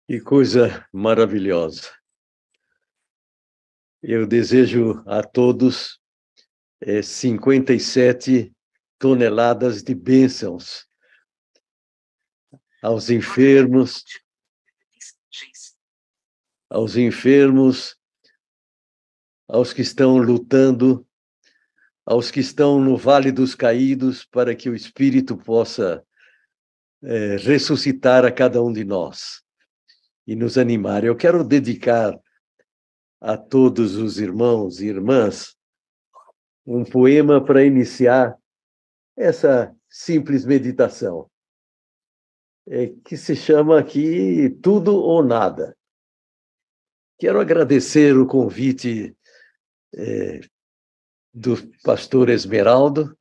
Que coisa maravilhosa. Eu desejo a todos 57 toneladas de bênçãos aos enfermos, aos que estão lutando, aos que estão no Vale dos Caídos, para que o Espírito possa ressuscitar a cada um de nós e nos animar. Eu quero dedicar a todos os irmãos e irmãs um poema para iniciar essa simples meditação, que se chama aqui Tudo ou Nada. Quero agradecer o convite do pastor Esmeraldo.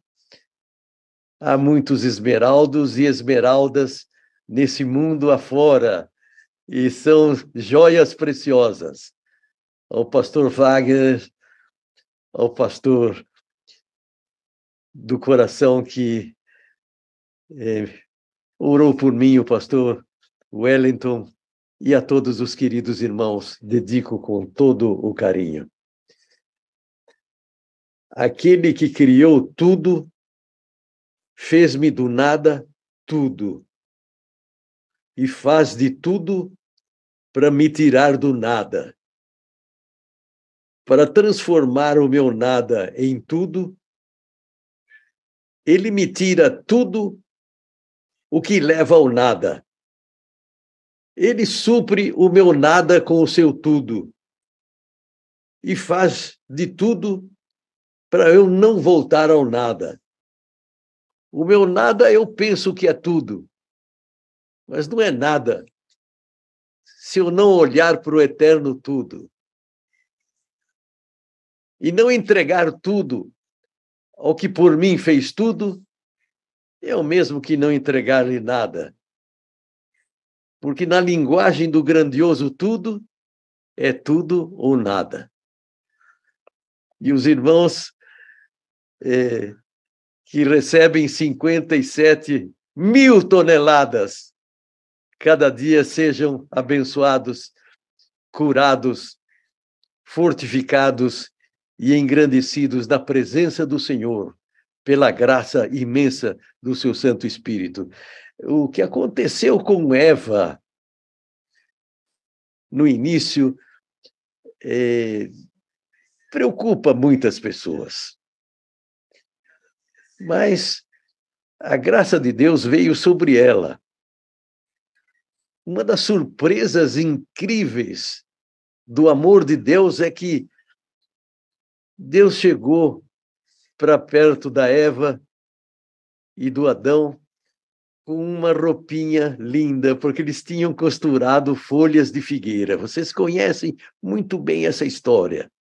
Há muitos esmeraldos e esmeraldas nesse mundo afora, e são joias preciosas. Ao pastor Wagner, ao pastor do coração que orou por mim, o pastor Wellington, e a todos os queridos irmãos, dedico com todo o carinho. Aquele que criou tudo, fez-me do nada tudo, e faz de tudo para me tirar do nada. Para transformar o meu nada em tudo, ele me tira tudo o que leva ao nada. Ele supre o meu nada com o seu tudo e faz de tudo para eu não voltar ao nada. O meu nada eu penso que é tudo, mas não é nada se eu não olhar para o eterno tudo e não entregar tudo ao que por mim fez tudo, é o mesmo que não entregar-lhe nada. Porque na linguagem do grandioso tudo, é tudo ou nada. E os irmãos que recebem 57 mil toneladas, cada dia sejam abençoados, curados, fortificados e engrandecidos na presença do Senhor, pela graça imensa do seu Santo Espírito. O que aconteceu com Eva no início preocupa muitas pessoas. Mas a graça de Deus veio sobre ela. Uma das surpresas incríveis do amor de Deus é que Deus chegou para perto da Eva e do Adão com uma roupinha linda, porque eles tinham costurado folhas de figueira. Vocês conhecem muito bem essa história.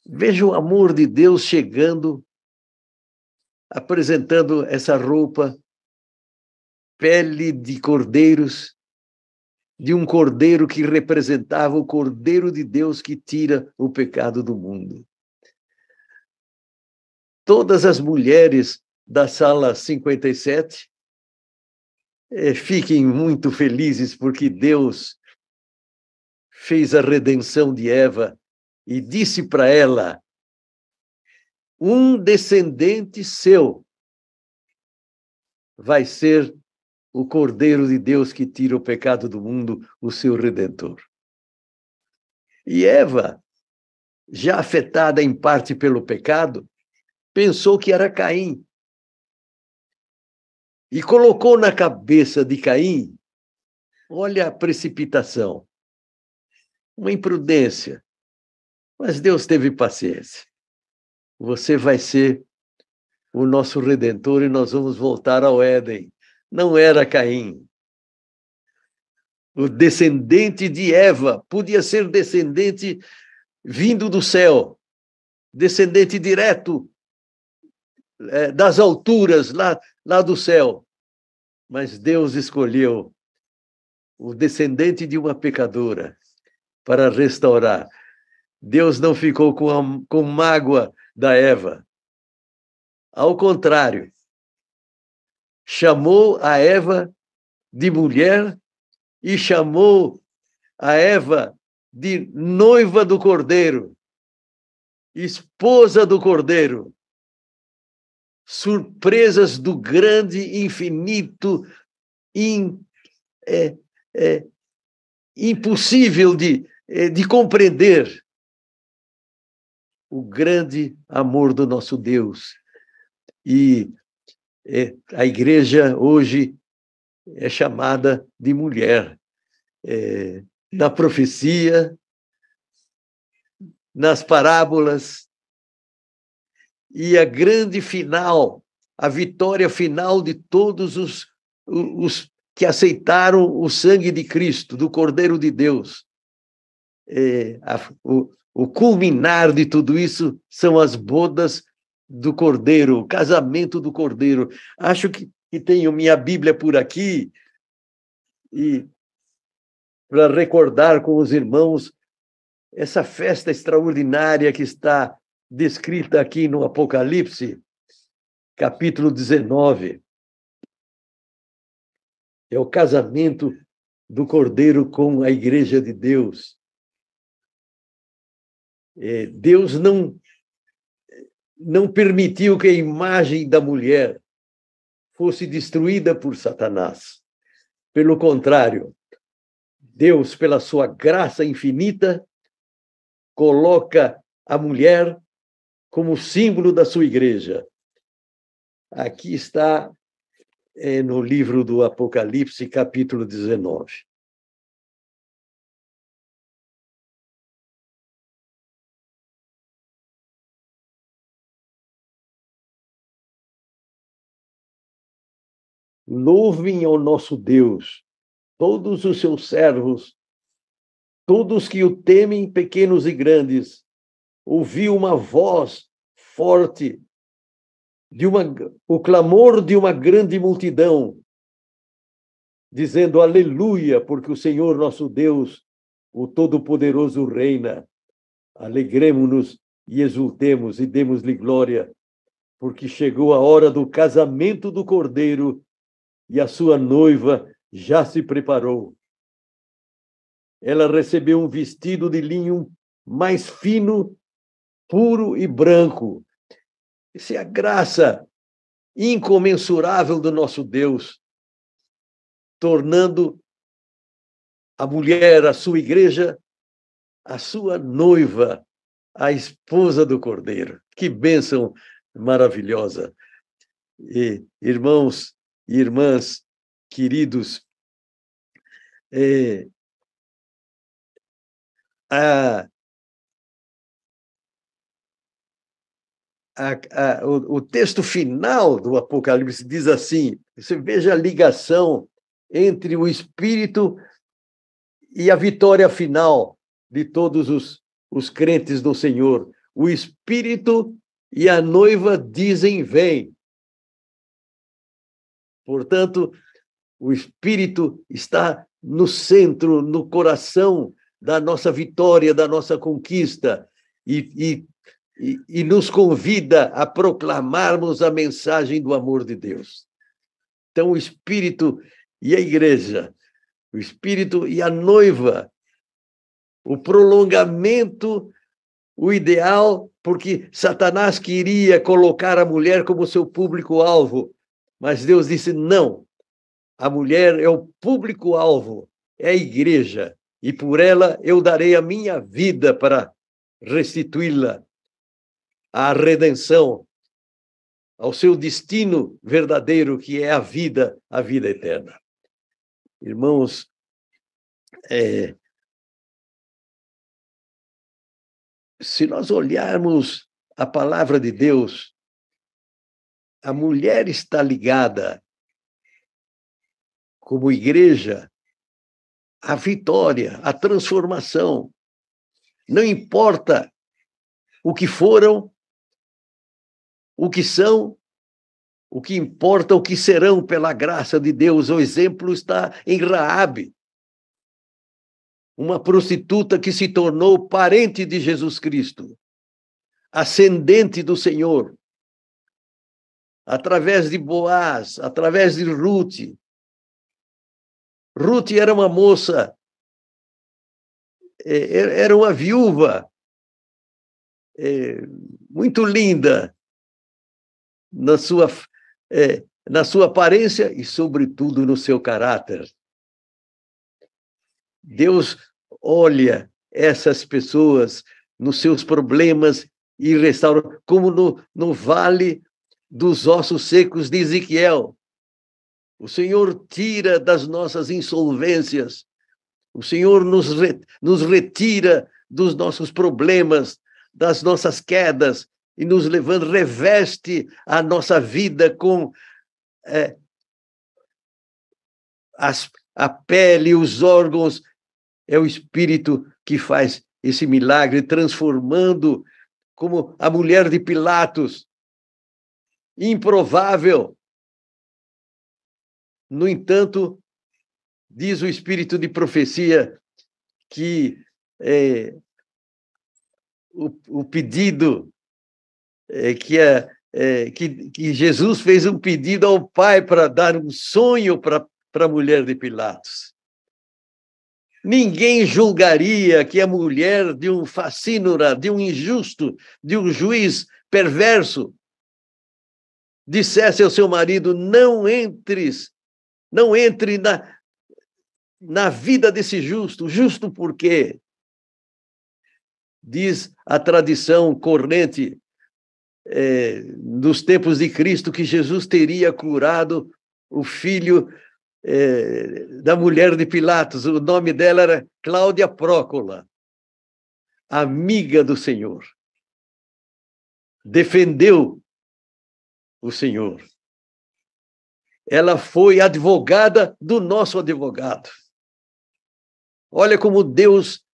Veja o amor de Deus chegando, apresentando essa roupa, pele de cordeiros, de um cordeiro que representava o Cordeiro de Deus que tira o pecado do mundo. Todas as mulheres da sala 57 fiquem muito felizes porque Deus fez a redenção de Eva e disse para ela: um descendente seu vai ser o Cordeiro de Deus que tira o pecado do mundo, o seu Redentor. E Eva, já afetada em parte pelo pecado, pensou que era Caim. E colocou na cabeça de Caim, olha a precipitação, uma imprudência. Mas Deus teve paciência. Você vai ser o nosso Redentor e nós vamos voltar ao Éden. Não era Caim. O descendente de Eva podia ser descendente vindo do céu, descendente direto das alturas, lá do céu. Mas Deus escolheu o descendente de uma pecadora para restaurar. Deus não ficou com mágoa da Eva. Ao contrário, chamou a Eva de mulher e chamou a Eva de noiva do Cordeiro, esposa do Cordeiro. Surpresas do grande, infinito, impossível de compreender. O grande amor do nosso Deus. E a igreja hoje é chamada de mulher. Na profecia, nas parábolas, e a grande final, a vitória final de todos os que aceitaram o sangue de Cristo, do Cordeiro de Deus. O culminar de tudo isso são as bodas do Cordeiro, o casamento do Cordeiro. Acho que tenho minha Bíblia por aqui, e para recordar com os irmãos essa festa extraordinária que está descrita aqui no Apocalipse, capítulo 19. É o casamento do Cordeiro com a Igreja de Deus. Deus não permitiu que a imagem da mulher fosse destruída por Satanás. Pelo contrário, Deus, pela sua graça infinita, coloca a mulher como símbolo da sua igreja. Aqui está no livro do Apocalipse, capítulo 19. Louvem ao nosso Deus, todos os seus servos, todos que o temem, pequenos e grandes. Ouvi uma voz forte, o clamor de uma grande multidão, dizendo aleluia, porque o Senhor nosso Deus, o Todo-Poderoso, reina. Alegremo-nos e exultemos e demos-lhe glória, porque chegou a hora do casamento do Cordeiro e a sua noiva já se preparou. Ela recebeu um vestido de linho mais fino, puro e branco. Essa é a graça incomensurável do nosso Deus, tornando a mulher, a sua igreja, a sua noiva, a esposa do Cordeiro. Que bênção maravilhosa! E, irmãos e irmãs queridos, o texto final do Apocalipse diz assim, você veja a ligação entre o Espírito e a vitória final de todos os crentes do Senhor. O Espírito e a noiva dizem, vem. Portanto, o Espírito está no centro, no coração da nossa vitória, da nossa conquista, e nos convida a proclamarmos a mensagem do amor de Deus. Então, o Espírito e a igreja, o Espírito e a noiva, o prolongamento, o ideal, porque Satanás queria colocar a mulher como seu público-alvo, mas Deus disse, não, a mulher é o público-alvo, é a igreja, e por ela eu darei a minha vida para restituí-la à redenção, ao seu destino verdadeiro, que é a vida eterna. Irmãos, se nós olharmos a palavra de Deus, a mulher está ligada, como igreja, à vitória, à transformação. Não importa o que foram, o que são, o que importa o que serão pela graça de Deus. O exemplo está em Raabe, uma prostituta que se tornou parente de Jesus Cristo, ascendente do Senhor, através de Boaz, através de Ruth. Ruth era uma moça, era uma viúva muito linda na sua, na sua aparência e, sobretudo, no seu caráter. Deus olha essas pessoas nos seus problemas e restaura, como no vale dos ossos secos de Ezequiel. O Senhor tira das nossas insolvências, o Senhor nos retira dos nossos problemas, das nossas quedas, e nos levando, reveste a nossa vida com a pele, os órgãos. É o Espírito que faz esse milagre, transformando, como a mulher de Pilatos, improvável. No entanto, diz o Espírito de profecia que o pedido que Jesus fez um pedido ao Pai para dar um sonho para a mulher de Pilatos. Ninguém julgaria que a mulher de um facínora, de um injusto, de um juiz perverso, dissesse ao seu marido: não entre na vida desse justo. Justo por quê? Diz a tradição corrente dos tempos de Cristo que Jesus teria curado o filho da mulher de Pilatos. O nome dela era Cláudia Prócola, amiga do Senhor. Defendeu o Senhor. Ela foi advogada do nosso advogado. Olha como Deus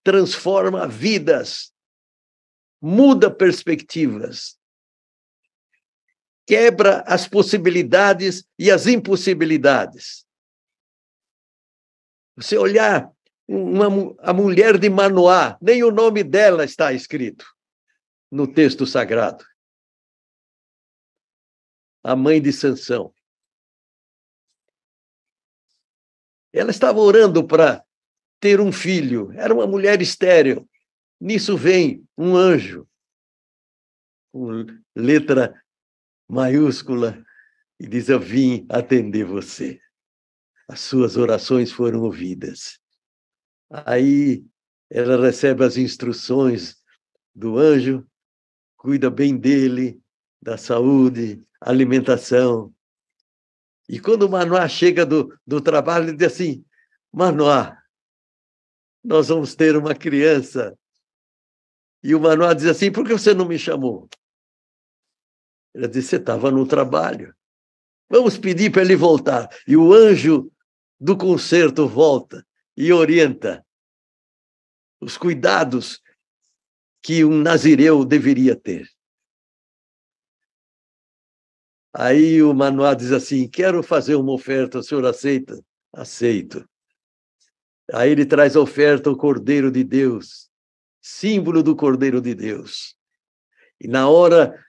transforma vidas, muda perspectivas, quebra as possibilidades e as impossibilidades. Você olhar a mulher de Manoá, nem o nome dela está escrito no texto sagrado. A mãe de Sansão. Ela estava orando para ter um filho, era uma mulher estéril. Nisso vem um anjo, com letra maiúscula, e diz: eu vim atender você. As suas orações foram ouvidas. Aí ela recebe as instruções do anjo, cuida bem dele, da saúde, alimentação. E quando Manoá chega do trabalho, ele diz assim: Manoá, nós vamos ter uma criança. E o Manoá diz assim: por que você não me chamou? Ele diz: você estava no trabalho. Vamos pedir para ele voltar. E o anjo do concerto volta e orienta os cuidados que um nazireu deveria ter. Aí o Manoá diz assim: quero fazer uma oferta, o senhor aceita? Aceito. Aí ele traz a oferta, o Cordeiro de Deus, símbolo do Cordeiro de Deus. E na hora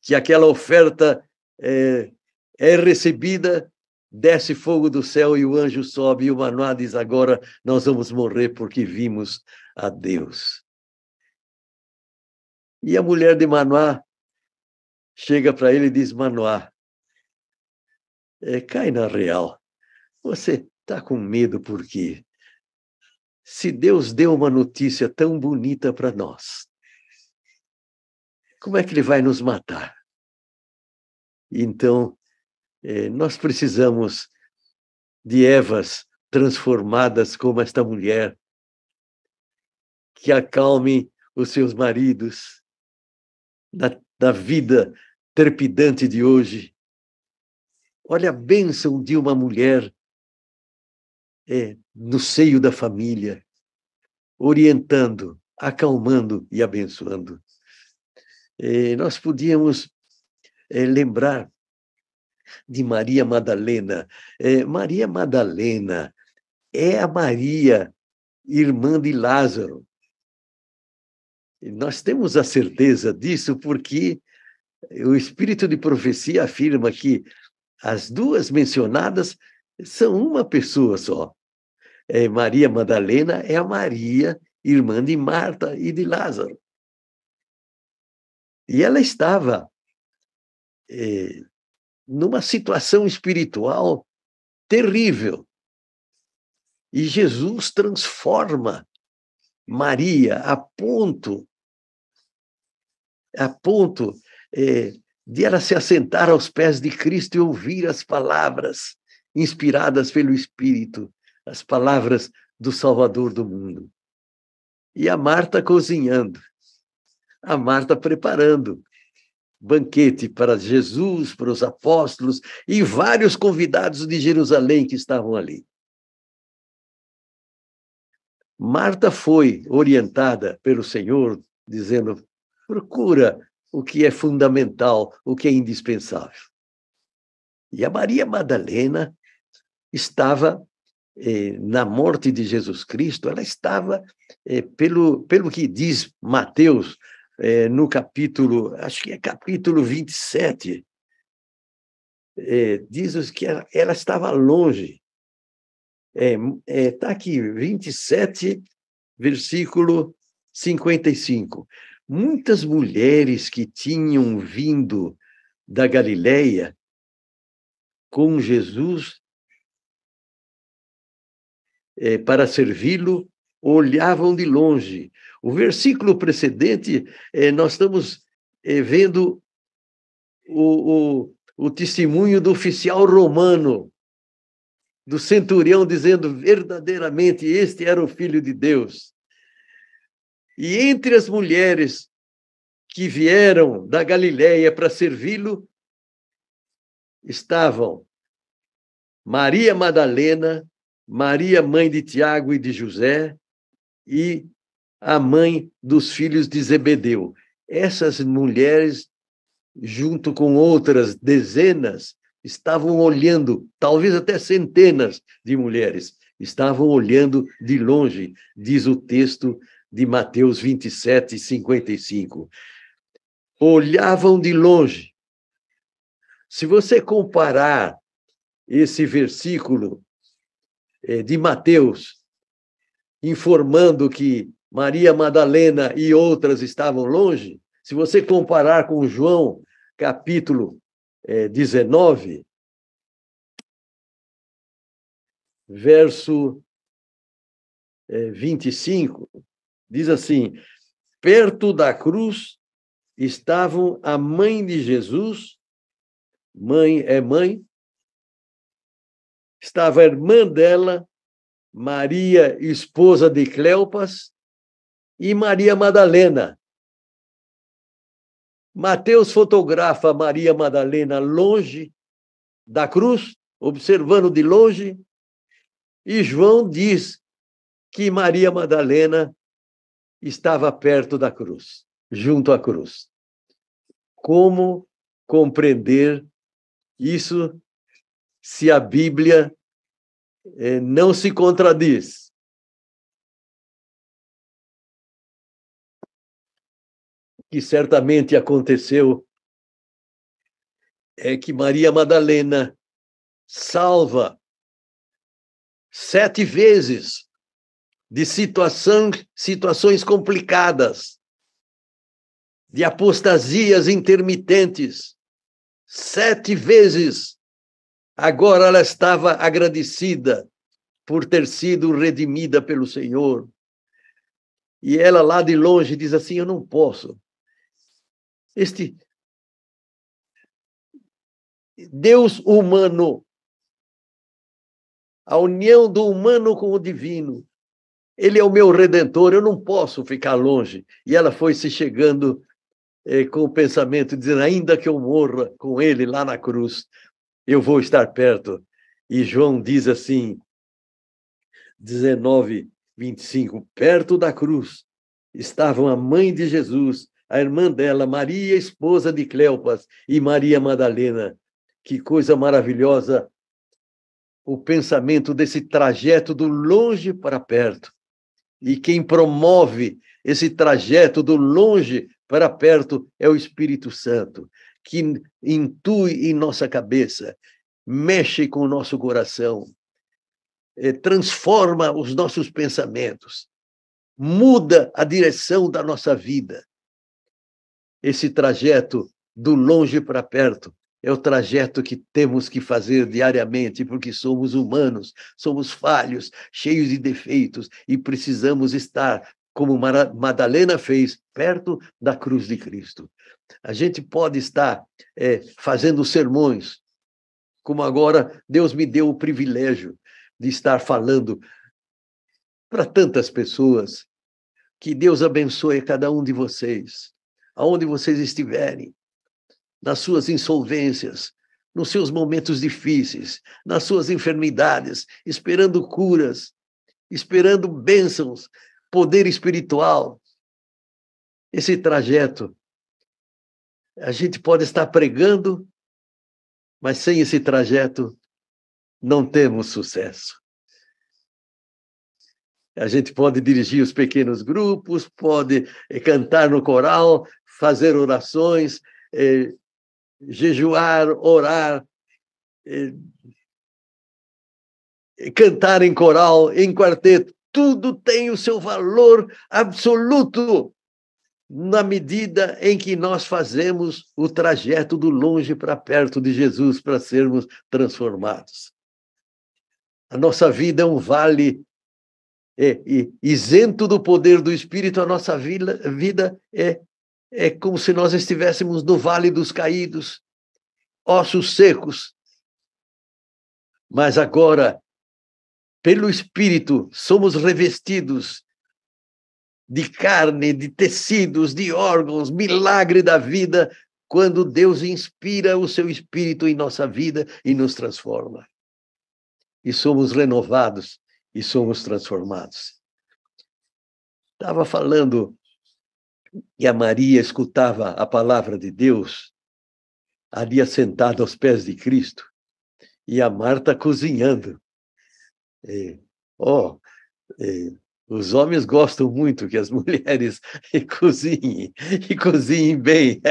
que aquela oferta é recebida, desce fogo do céu e o anjo sobe, e o Manoá diz: agora nós vamos morrer porque vimos a Deus. E a mulher de Manoá chega para ele e diz: Manoá, cai na real. Você está com medo por quê? Se Deus deu uma notícia tão bonita para nós, como é que ele vai nos matar? Então, nós precisamos de Evas transformadas como esta mulher, que acalmem os seus maridos na vida trepidante de hoje. Olha a bênção de uma mulher no seio da família, orientando, acalmando e abençoando. Nós podíamos lembrar de Maria Madalena. Maria Madalena é a Maria, irmã de Lázaro. E nós temos a certeza disso porque o Espírito de profecia afirma que as duas mencionadas são uma pessoa só. Maria Madalena é a Maria, irmã de Marta e de Lázaro. E ela estava numa situação espiritual terrível. E Jesus transforma Maria a ponto de ela se assentar aos pés de Cristo e ouvir as palavras inspiradas pelo Espírito, as palavras do Salvador do mundo. E a Marta cozinhando, a Marta preparando banquete para Jesus, para os apóstolos e vários convidados de Jerusalém que estavam ali. Marta foi orientada pelo Senhor, dizendo: procura o que é fundamental, o que é indispensável. E a Maria Madalena estava, na morte de Jesus Cristo, ela estava, pelo que diz Mateus, no capítulo, acho que é capítulo 27, diz que ela estava longe. Está aqui, 27, versículo 55. Muitas mulheres que tinham vindo da Galileia com Jesus para servi-lo, olhavam de longe. O versículo precedente, nós estamos vendo o testemunho do oficial romano, do centurião, dizendo: verdadeiramente este era o Filho de Deus. E entre as mulheres que vieram da Galileia para servi-lo, estavam Maria Madalena, Maria, mãe de Tiago e de José, e a mãe dos filhos de Zebedeu. Essas mulheres, junto com outras dezenas, estavam olhando, talvez até centenas de mulheres, estavam olhando de longe, diz o texto de Mateus 27, 55. Olhavam de longe. Se você comparar esse versículo de Mateus, informando que Maria Madalena e outras estavam longe, se você comparar com João, capítulo 19, verso 25, diz assim: perto da cruz estavam a mãe de Jesus, mãe é mãe, estava a irmã dela, Maria, esposa de Cleopas, e Maria Madalena. Mateus fotografa Maria Madalena longe da cruz, observando de longe, e João diz que Maria Madalena estava perto da cruz, junto à cruz. Como compreender isso se a Bíblia não se contradiz? O que certamente aconteceu é que Maria Madalena salva 7 vezes de situações complicadas, de apostasias intermitentes. 7 vezes. Agora ela estava agradecida por ter sido redimida pelo Senhor. E ela lá de longe diz assim: eu não posso. Este Deus humano, a união do humano com o divino, ele é o meu redentor, eu não posso ficar longe. E ela foi se chegando com o pensamento, dizendo: ainda que eu morra com ele lá na cruz, eu vou estar perto. E João diz assim, 19, 25, perto da cruz estavam a mãe de Jesus, a irmã dela, Maria, esposa de Cleopas, e Maria Madalena. Que coisa maravilhosa o pensamento desse trajeto do longe para perto. E quem promove esse trajeto do longe para perto é o Espírito Santo, que intui em nossa cabeça mexe com o nosso coração, transforma os nossos pensamentos, muda a direção da nossa vida. Esse trajeto do longe para perto é o trajeto que temos que fazer diariamente, porque somos humanos, somos falhos, cheios de defeitos e precisamos estar, como Madalena fez, perto da cruz de Cristo. A gente pode estar fazendo sermões, como agora Deus me deu o privilégio de estar falando para tantas pessoas. Que Deus abençoe cada um de vocês, aonde vocês estiverem, nas suas insolvências, nos seus momentos difíceis, nas suas enfermidades, esperando curas, esperando bênçãos, poder espiritual. Esse trajeto, a gente pode estar pregando, mas sem esse trajeto não temos sucesso. A gente pode dirigir os pequenos grupos, pode cantar no coral, fazer orações, jejuar, orar, cantar em coral, em quarteto. Tudo tem o seu valor absoluto na medida em que nós fazemos o trajeto do longe para perto de Jesus para sermos transformados. A nossa vida é um vale isento do poder do Espírito. A nossa vida é como se nós estivéssemos no Vale dos Caídos, ossos secos. Mas agora, pelo Espírito, somos revestidos de carne, de tecidos, de órgãos, milagre da vida, quando Deus inspira o seu Espírito em nossa vida e nos transforma. E somos renovados e somos transformados. Estava falando que a Maria escutava a palavra de Deus ali assentada aos pés de Cristo e a Marta cozinhando. Os homens gostam muito que as mulheres cozinhem, e cozinhem bem.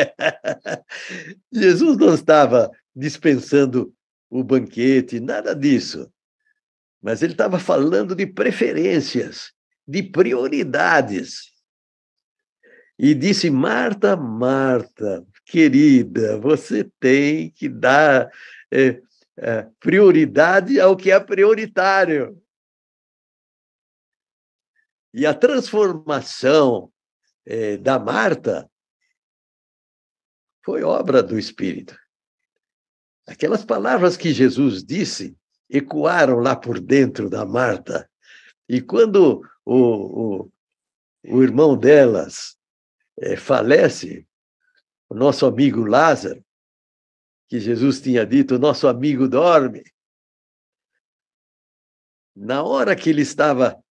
Jesus não estava dispensando o banquete, nada disso. Mas ele estava falando de preferências, de prioridades. E disse: Marta, Marta, querida, você tem que dar prioridade ao que é prioritário. E a transformação da Marta foi obra do Espírito. Aquelas palavras que Jesus disse ecoaram lá por dentro da Marta. E quando o irmão delas falece, o nosso amigo Lázaro, que Jesus tinha dito, o nosso amigo dorme. Na hora que ele estava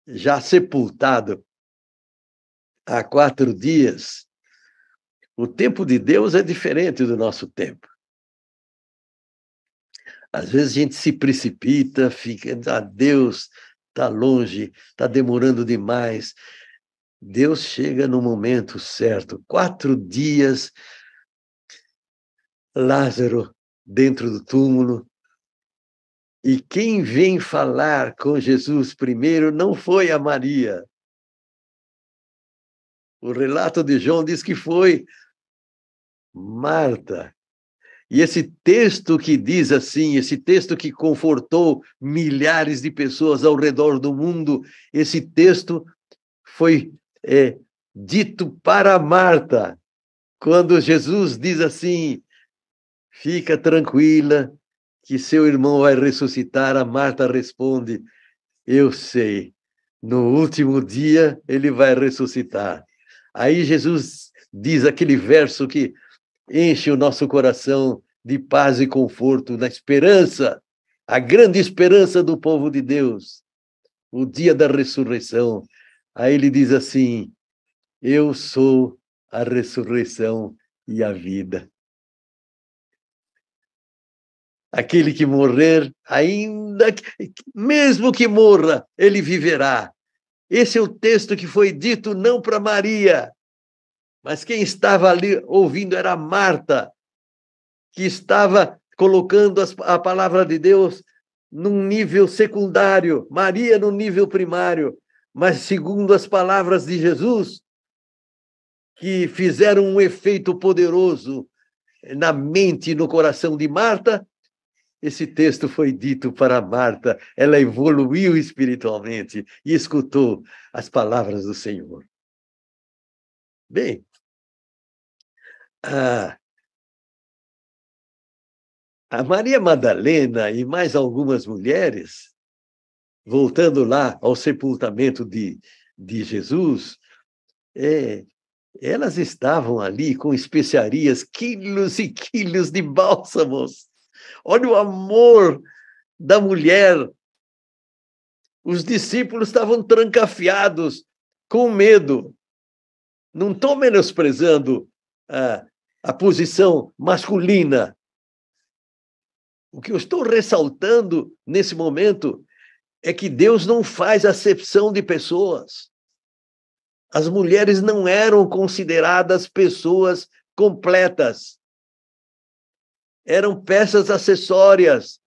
já sepultado há 4 dias, o tempo de Deus é diferente do nosso tempo. Às vezes a gente se precipita, fica, Deus está longe, está demorando demais. Deus chega no momento certo. 4 dias, Lázaro dentro do túmulo. E quem vem falar com Jesus primeiro não foi a Maria. O relato de João diz que foi Marta. E esse texto que diz assim, esse texto que confortou milhares de pessoas ao redor do mundo, esse texto foi dito para Marta, quando Jesus diz assim: fica tranquila, que seu irmão vai ressuscitar. A Marta responde: eu sei, no último dia ele vai ressuscitar. Aí Jesus diz aquele verso que enche o nosso coração de paz e conforto, na esperança, a grande esperança do povo de Deus, o dia da ressurreição. Aí ele diz assim: eu sou a ressurreição e a vida. Aquele que morrer, mesmo que morra, ele viverá. Esse é o texto que foi dito não para Maria, mas quem estava ali ouvindo era Marta, que estava colocando a palavra de Deus num nível secundário, Maria no nível primário, mas segundo as palavras de Jesus, que fizeram um efeito poderoso na mente e no coração de Marta, esse texto foi dito para Marta, ela evoluiu espiritualmente e escutou as palavras do Senhor. Bem, a Maria Madalena e mais algumas mulheres, voltando lá ao sepultamento de Jesus, elas estavam ali com especiarias, quilos e quilos de bálsamos. Olha o amor da mulher. Os discípulos estavam trancafiados, com medo. Não estou menosprezando a posição masculina. O que eu estou ressaltando nesse momento é que Deus não faz acepção de pessoas. As mulheres não eram consideradas pessoas completas. Eram peças acessórias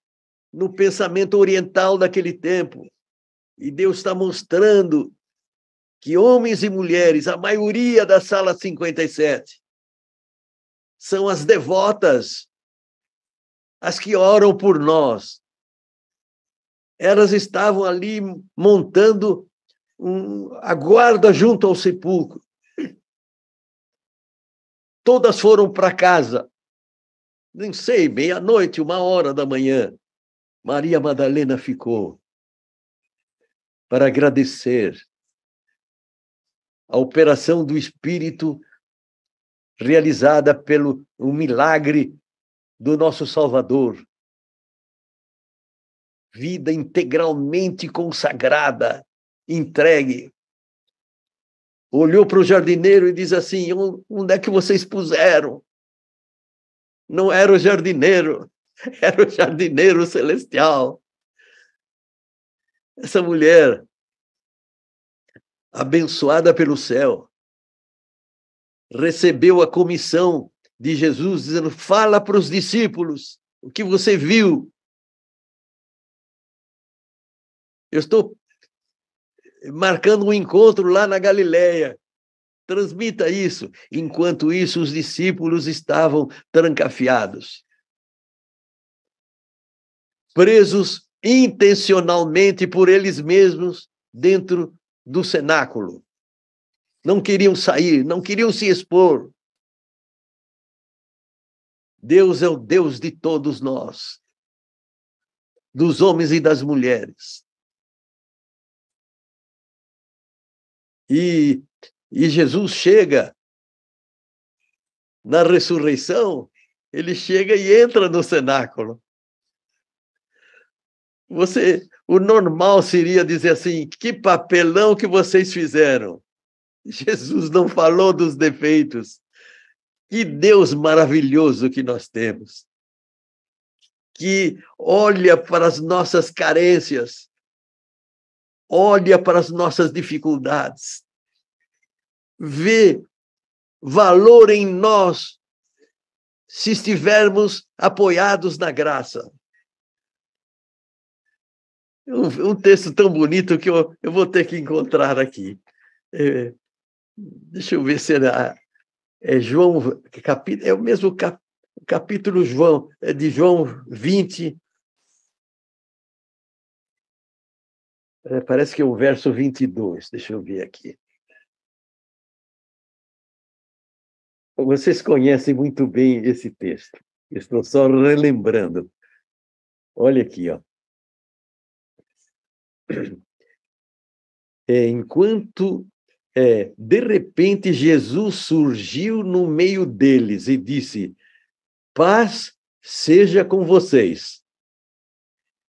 no pensamento oriental daquele tempo. E Deus está mostrando que homens e mulheres, a maioria da sala 57, são as devotas, as que oram por nós. Elas estavam ali montando a guarda junto ao sepulcro. Todas foram para casa. Nem sei, meia-noite, 1h da manhã. Maria Madalena ficou para agradecer a operação do Espírito realizada pelo milagre do nosso Salvador. Vida integralmente consagrada, entregue. Olhou para o jardineiro e diz assim: onde é que vocês puseram? Não era o jardineiro, era o jardineiro celestial. Essa mulher, abençoada pelo céu, recebeu a comissão de Jesus, dizendo: fala para os discípulos o que você viu. Eu estou marcando um encontro lá na Galileia. Transmita isso. Enquanto isso, os discípulos estavam trancafiados, presos intencionalmente por eles mesmos dentro do cenáculo. Não queriam sair, não queriam se expor. Deus é o Deus de todos nós, dos homens e das mulheres. E Jesus chega na ressurreição, ele chega e entra no cenáculo. O normal seria dizer assim: que papelão que vocês fizeram. Jesus não falou dos defeitos. Que Deus maravilhoso que nós temos, que olha para as nossas carências, olha para as nossas dificuldades, vê valor em nós se estivermos apoiados na graça. Um texto tão bonito que eu vou ter que encontrar aqui. Deixa eu ver se é João, é o mesmo capítulo João, é de João 20. Parece que é o verso 22. Deixa eu ver aqui. Vocês conhecem muito bem esse texto. Estou só relembrando. Olha aqui, ó. Enquanto, de repente, Jesus surgiu no meio deles e disse: paz seja com vocês.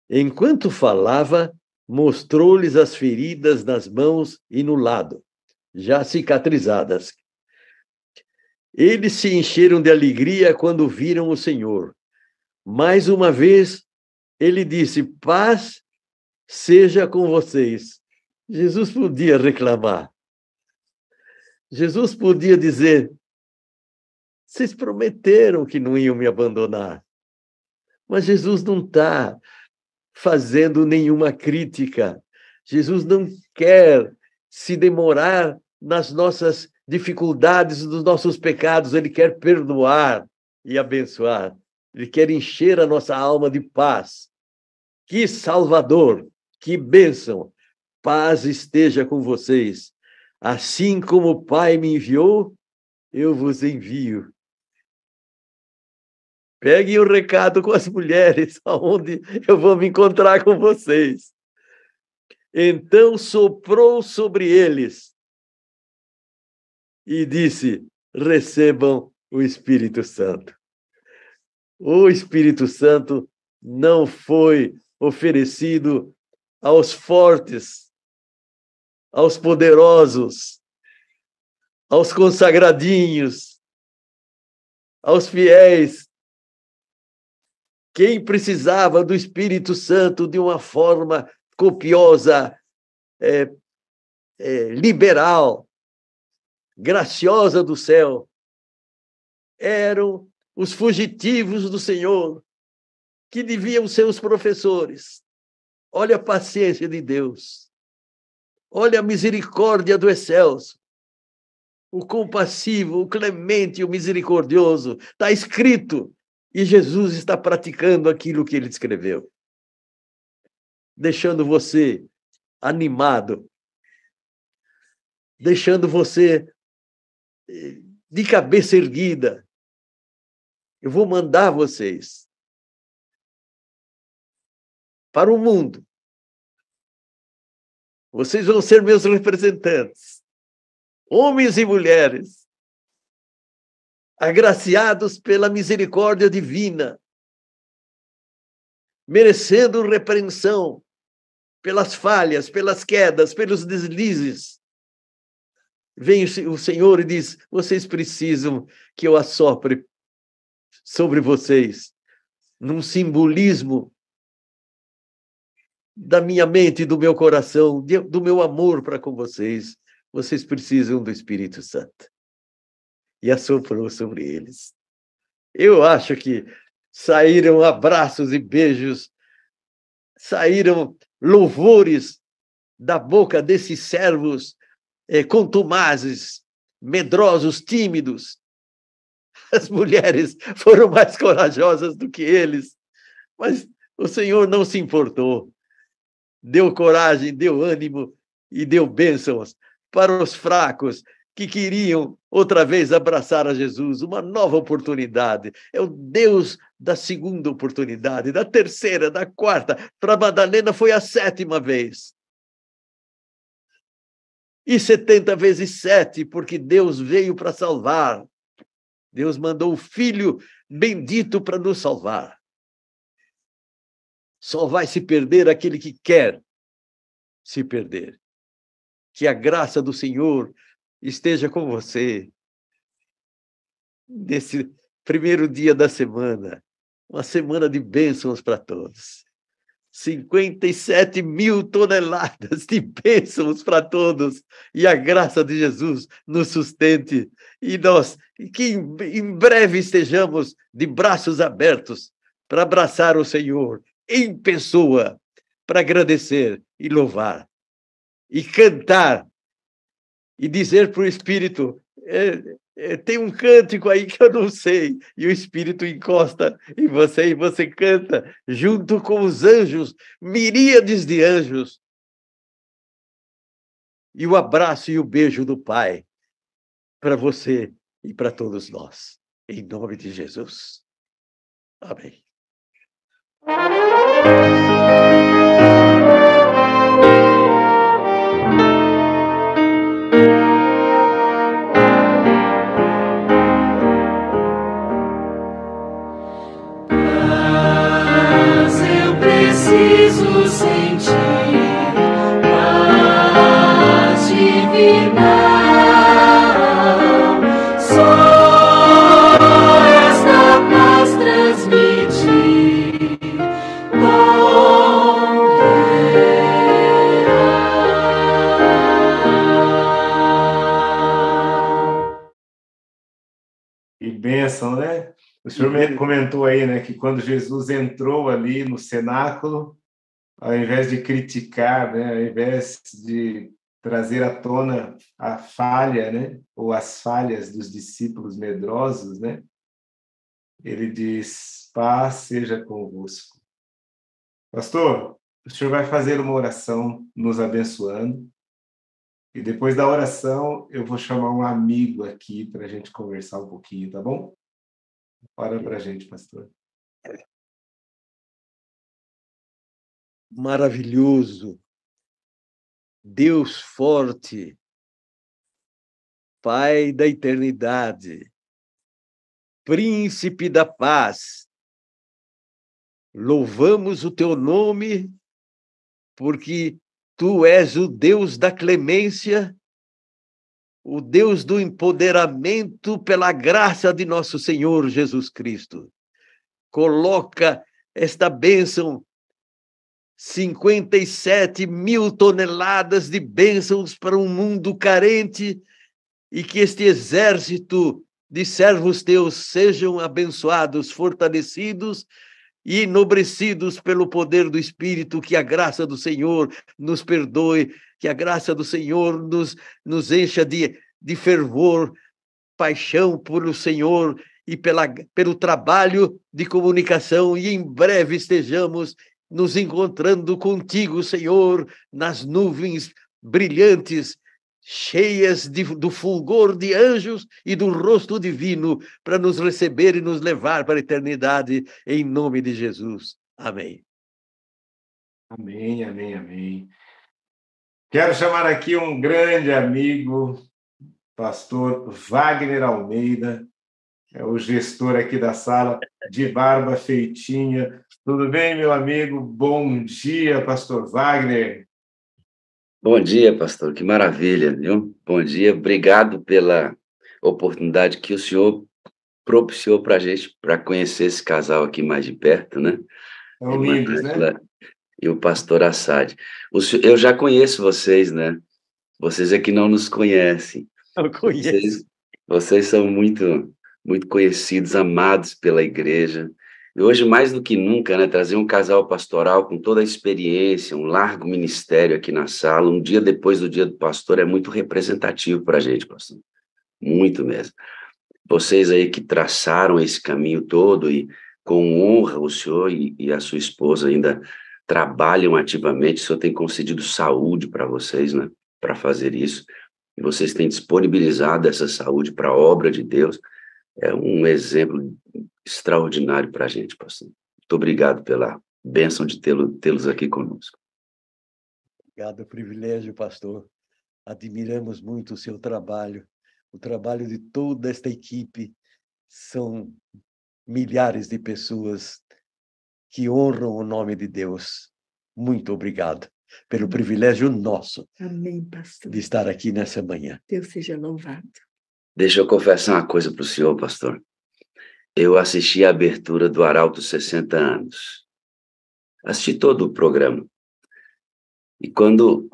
Enquanto falava, mostrou-lhes as feridas nas mãos e no lado, já cicatrizadas. Eles se encheram de alegria quando viram o Senhor. Mais uma vez, ele disse: paz seja com vocês. Jesus podia reclamar. Jesus podia dizer: vocês prometeram que não iam me abandonar. Mas Jesus não está fazendo nenhuma crítica. Jesus não quer se demorar nas nossas dificuldades, nos nossos pecados. Ele quer perdoar e abençoar. Ele quer encher a nossa alma de paz. Que Salvador, que bênção! Paz esteja com vocês. Assim como o Pai me enviou, eu vos envio. Peguem o recado com as mulheres, aonde eu vou me encontrar com vocês. Então soprou sobre eles e disse: recebam o Espírito Santo. O Espírito Santo não foi oferecido aos fortes, aos poderosos, aos consagradinhos, aos fiéis. Quem precisava do Espírito Santo de uma forma copiosa, liberal, graciosa do céu, eram os fugitivos do Senhor, que deviam ser os professores. Olha a paciência de Deus. Olha a misericórdia do excelso. O compassivo, o clemente, o misericordioso. Está escrito. E Jesus está praticando aquilo que ele escreveu. Deixando você animado. Deixando você de cabeça erguida. Eu vou mandar vocês para o mundo. Vocês vão ser meus representantes, homens e mulheres, agraciados pela misericórdia divina, merecendo repreensão pelas falhas, pelas quedas, pelos deslizes. Vem o Senhor e diz: vocês precisam que eu assopre sobre vocês, num simbolismo da minha mente, do meu coração, do meu amor para com vocês. Vocês precisam do Espírito Santo. E assoprou sobre eles. Eu acho que saíram abraços e beijos, saíram louvores da boca desses servos contumazes, medrosos, tímidos. As mulheres foram mais corajosas do que eles, mas o Senhor não se importou. Deu coragem, deu ânimo e deu bênçãos para os fracos que queriam outra vez abraçar a Jesus, uma nova oportunidade. É o Deus da segunda oportunidade, da terceira, da quarta. Para Madalena foi a 7ª vez. E 70 vezes 7, porque Deus veio para salvar. Deus mandou o Filho bendito para nos salvar. Só vai se perder aquele que quer se perder. Que a graça do Senhor esteja com você nesse primeiro dia da semana, uma semana de bênçãos para todos. 57 mil toneladas de bênçãos para todos, e a graça de Jesus nos sustente, e nós, que em breve estejamos de braços abertos para abraçar o Senhor em pessoa, para agradecer e louvar, e cantar, e dizer para o Espírito: tem um cântico aí que eu não sei, e o Espírito encosta em você e você canta junto com os anjos, miríades de anjos, e o abraço e o beijo do Pai para você e para todos nós, em nome de Jesus. Amém. Preciso sentir paz divinal, só esta paz transmitir Que bênção, né? O senhor comentou aí, né, que quando Jesus entrou ali no cenáculo, ao invés de criticar, né, ao invés de trazer à tona a falha, né, ou as falhas dos discípulos medrosos, né, ele diz: paz seja convosco. Pastor, o senhor vai fazer uma oração nos abençoando, e depois da oração eu vou chamar um amigo aqui para a gente conversar um pouquinho, tá bom? Ora para a gente, pastor. Maravilhoso, Deus forte, Pai da eternidade, Príncipe da paz, louvamos o teu nome, porque tu és o Deus da clemência, o Deus do empoderamento pela graça de nosso Senhor Jesus Cristo. Coloca esta bênção, 57 mil toneladas de bênçãos para um mundo carente, e que este exército de servos teus sejam abençoados, fortalecidos e enobrecidos pelo poder do Espírito, que a graça do Senhor nos perdoe, que a graça do Senhor nos encha de fervor, paixão pelo Senhor e pelo trabalho de comunicação, e em breve estejamos nos encontrando contigo, Senhor, nas nuvens brilhantes, cheias do fulgor de anjos e do rosto divino, para nos receber e nos levar para a eternidade, em nome de Jesus. Amém. Amém, amém, amém. Quero chamar aqui um grande amigo, pastor Wagner Almeida, é o gestor aqui da sala, de barba feitinha. Tudo bem, meu amigo? Bom dia, pastor Wagner. Bom dia, pastor, que maravilha, viu? Bom dia, obrigado pela oportunidade que o senhor propiciou para a gente, para conhecer esse casal aqui mais de perto, né? São lindos, né? E o pastor Assad. Eu já conheço vocês, né? Vocês é que não nos conhecem. Eu conheço. Vocês são muito, muito conhecidos, amados pela igreja. E hoje, mais do que nunca, né, trazer um casal pastoral com toda a experiência, um largo ministério aqui na sala, um dia depois do dia do pastor, é muito representativo para a gente, pastor. Muito mesmo. Vocês aí que traçaram esse caminho todo e com honra o senhor e a sua esposa ainda trabalham ativamente, o senhor tem concedido saúde para vocês, né, para fazer isso, e vocês têm disponibilizado essa saúde para a obra de Deus. É um exemplo extraordinário para a gente, pastor. Muito obrigado pela bênção de tê-los aqui conosco. Obrigado, privilégio, pastor. Admiramos muito o seu trabalho, o trabalho de toda esta equipe. São milhares de pessoas que honram o nome de Deus. Muito obrigado pelo privilégio nosso. Amém, pastor. De estar aqui nessa manhã. Deus seja louvado. Deixa eu confessar uma coisa para o senhor, pastor. Eu assisti a abertura do Arauto 60 anos. Assisti todo o programa. E quando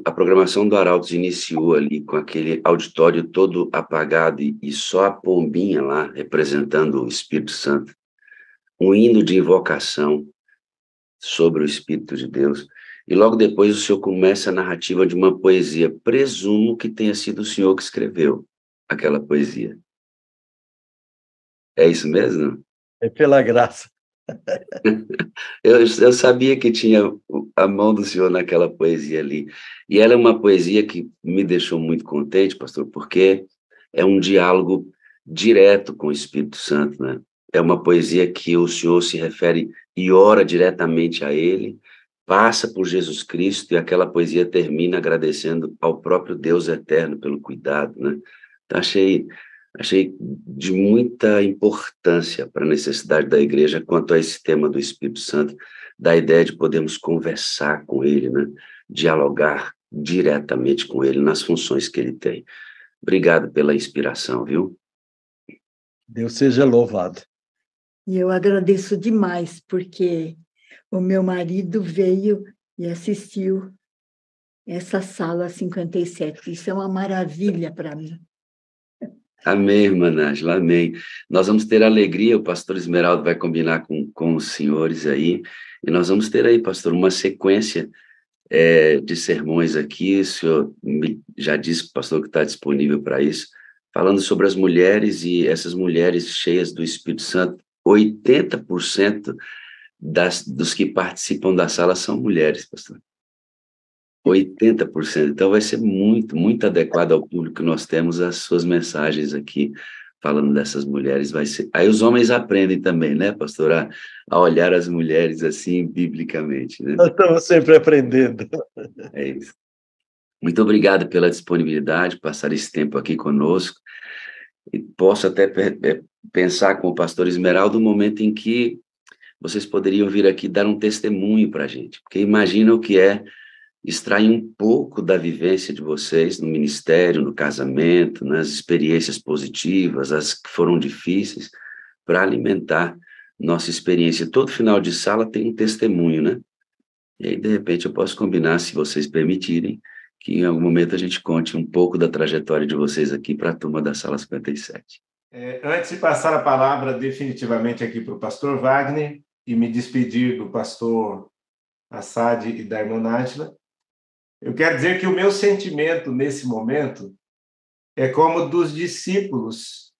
a programação do Arauto iniciou ali, com aquele auditório todo apagado e só a pombinha lá, representando o Espírito Santo, um hino de invocação sobre o Espírito de Deus, e logo depois o senhor começa a narrativa de uma poesia. Presumo que tenha sido o senhor que escreveu aquela poesia. É isso mesmo? É pela graça. Eu sabia que tinha a mão do senhor naquela poesia ali. E ela é uma poesia que me deixou muito contente, pastor, porque é um diálogo direto com o Espírito Santo, né? É uma poesia que o senhor se refere e ora diretamente a ele, passa por Jesus Cristo, e aquela poesia termina agradecendo ao próprio Deus eterno pelo cuidado, né? Então, achei de muita importância para a necessidade da igreja quanto a esse tema do Espírito Santo, da ideia de podermos conversar com ele, né? Dialogar diretamente com ele nas funções que ele tem. Obrigado pela inspiração, viu? Deus seja louvado. E eu agradeço demais, porque o meu marido veio e assistiu essa sala 57. Isso é uma maravilha para mim. Amém, irmã Nájila, amém. Nós vamos ter alegria, o pastor Esmeraldo vai combinar com os senhores aí, e nós vamos ter aí, pastor, uma sequência de sermões aqui. O senhor já disse, pastor, que está disponível para isso, falando sobre as mulheres, e essas mulheres cheias do Espírito Santo. 80% dos que participam da sala são mulheres, pastor. 80%. Então vai ser muito, muito adequado ao público que nós temos, as suas mensagens aqui, falando dessas mulheres. Vai ser. Aí os homens aprendem também, né, pastor, a olhar as mulheres assim, biblicamente, né? Nós estamos sempre aprendendo. É isso. Muito obrigado pela disponibilidade, passar esse tempo aqui conosco. E posso até pensar com o pastor Esmeraldo no momento em que vocês poderiam vir aqui dar um testemunho para a gente, porque imagina o que é extrair um pouco da vivência de vocês no ministério, no casamento, nas experiências positivas, as que foram difíceis, para alimentar nossa experiência. Todo final de sala tem um testemunho, né? E aí, de repente, eu posso combinar, se vocês permitirem, que em algum momento a gente conte um pouco da trajetória de vocês aqui para a turma da Sala 57. Antes de passar a palavra definitivamente aqui para o pastor Wagner e me despedir do pastor Assad e da irmã Nájila, eu quero dizer que o meu sentimento nesse momento é como dos discípulos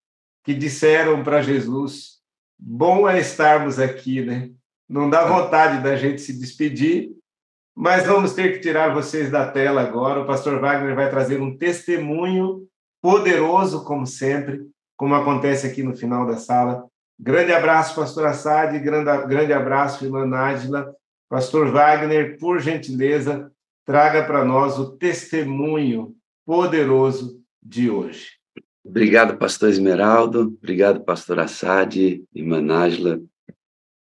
que disseram para Jesus: bom é estarmos aqui, né? Não dá vontade da gente se despedir, mas vamos ter que tirar vocês da tela agora. O pastor Wagner vai trazer um testemunho poderoso, como sempre, como acontece aqui no final da sala. Grande abraço, pastor Assad, grande abraço, irmã Nájila. Pastor Wagner, por gentileza, traga para nós o testemunho poderoso de hoje. Obrigado, pastor Esmeraldo. Obrigado, pastor Assad, irmã Nájila.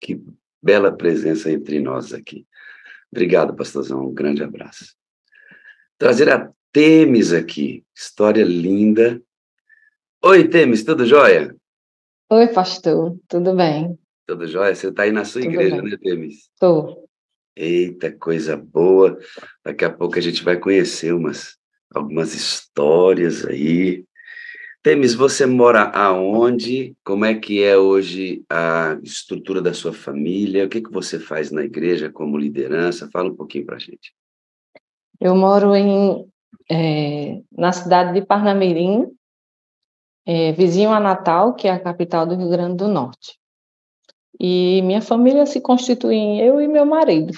Que bela presença entre nós aqui. Obrigado, pastorzão. Um grande abraço. Trazer a Temis aqui. História linda. Oi, Temis, tudo jóia? Oi, pastor, tudo bem? Tudo jóia? Você está aí na sua Tudo igreja, bem. né, Temis? Estou. Eita, coisa boa. Daqui a pouco a gente vai conhecer algumas histórias aí. Temis, você mora aonde? Como é que é hoje a estrutura da sua família? O que você faz na igreja como liderança? Fala um pouquinho para a gente. Eu moro na cidade de Parnamirim, vizinho a Natal, que é a capital do Rio Grande do Norte. E minha família se constitui em eu e meu marido.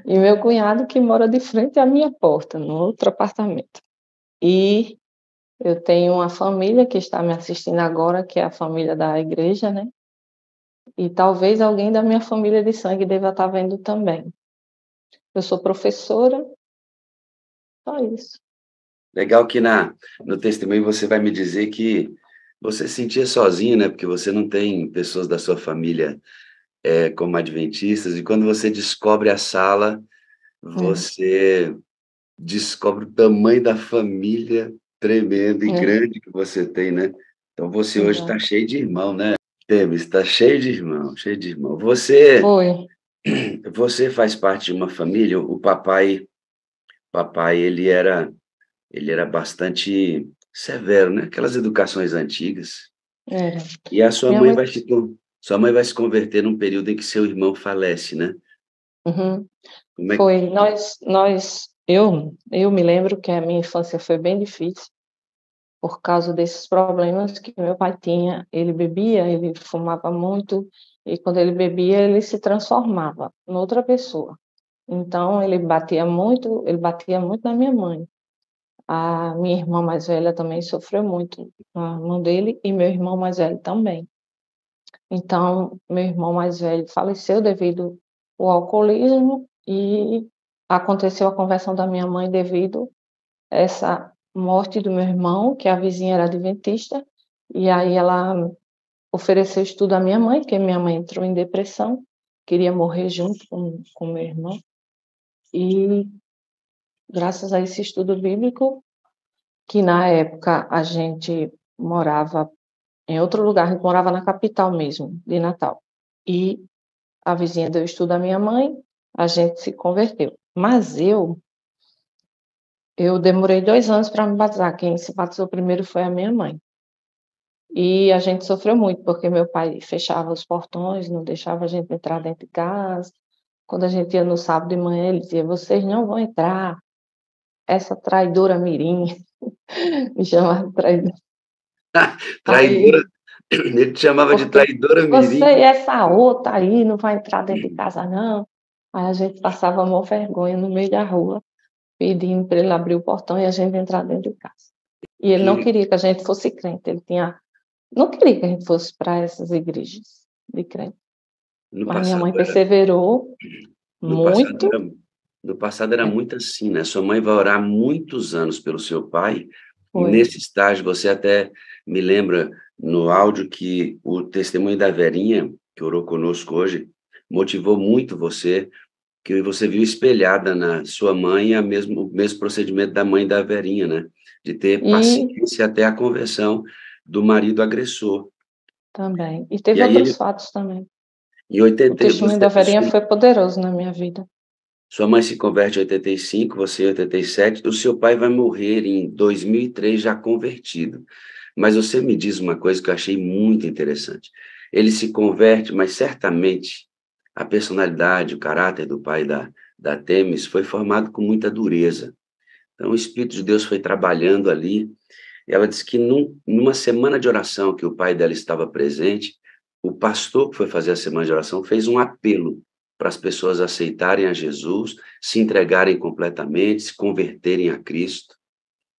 E meu cunhado, que mora de frente à minha porta, no outro apartamento. E eu tenho uma família que está me assistindo agora, que é a família da igreja, né? E talvez alguém da minha família de sangue deva estar vendo também. Eu sou professora, só isso. Legal que no testemunho você vai me dizer que você se sentia sozinha, né? Porque você não tem pessoas da sua família como adventistas, e quando você descobre a sala, você descobre o tamanho da família tremenda e grande que você tem, né? Então você hoje está cheio de irmão, né? Temis, está cheio de irmão, cheio de irmão. Você faz parte de uma família. O papai, ele era bastante severo, né? Aquelas educações antigas. E a sua mãe vai se converter num período em que seu irmão falece, né? Uhum. Foi. Eu me lembro que a minha infância foi bem difícil por causa desses problemas que meu pai tinha. Ele bebia, ele fumava muito, e quando ele bebia, ele se transformava em outra pessoa. Então, ele batia muito na minha mãe. A minha irmã mais velha também sofreu muito na mão dele, e meu irmão mais velho também. Então, meu irmão mais velho faleceu devido ao alcoolismo, e aconteceu a conversão da minha mãe devido a essa morte do meu irmão, que a vizinha era adventista, e aí ela ofereceu estudo à minha mãe, porque minha mãe entrou em depressão, queria morrer junto com meu irmão. E graças a esse estudo bíblico, que na época a gente morava em outro lugar, a gente morava na capital mesmo, de Natal. E a vizinha deu estudo à minha mãe, a gente se converteu. Mas eu demorei 2 anos para me batizar. Quem se batizou primeiro foi a minha mãe. E a gente sofreu muito, porque meu pai fechava os portões, não deixava a gente entrar dentro de casa. Quando a gente ia no sábado de manhã, ele dizia: vocês não vão entrar, essa traidora mirim, me chamava de traidora. Aí, Traidora, ele te chamava de porque traidora você mirim. e essa outra aí não vai entrar dentro de casa, não. Aí a gente passava mó vergonha no meio da rua, pedindo para ele abrir o portão e a gente entrar dentro de casa. E ele não Que queria que a gente fosse crente, não queria que a gente fosse para essas igrejas de crente. no Mas minha passado mãe perseverou no passado muito. era, no passado era É, muito assim, né? Sua mãe vai orar muitos anos pelo seu pai, e foi. nesse estágio você até me lembra no áudio que o testemunho da Verinha, que orou conosco hoje, motivou muito você, que você viu espelhada na sua mãe o mesmo procedimento da mãe da Verinha, né? De ter E paciência até a conversão do marido agressor. também. E E teve aí outros fatos também. em O 80, testemunho da Verinha foi poderoso na minha vida. sua mãe se converte em 85, você em 87, o seu pai vai morrer em 2003 já convertido. Mas você me diz uma coisa que eu achei muito interessante. Ele se converte, mas certamente a personalidade, o caráter do pai da Temis foi formado com muita dureza. Então o Espírito de Deus foi trabalhando ali. Ela disse que numa semana de oração que o pai dela estava presente, o pastor que foi fazer a semana de oração fez um apelo para as pessoas aceitarem a Jesus, se entregarem completamente, se converterem a Cristo.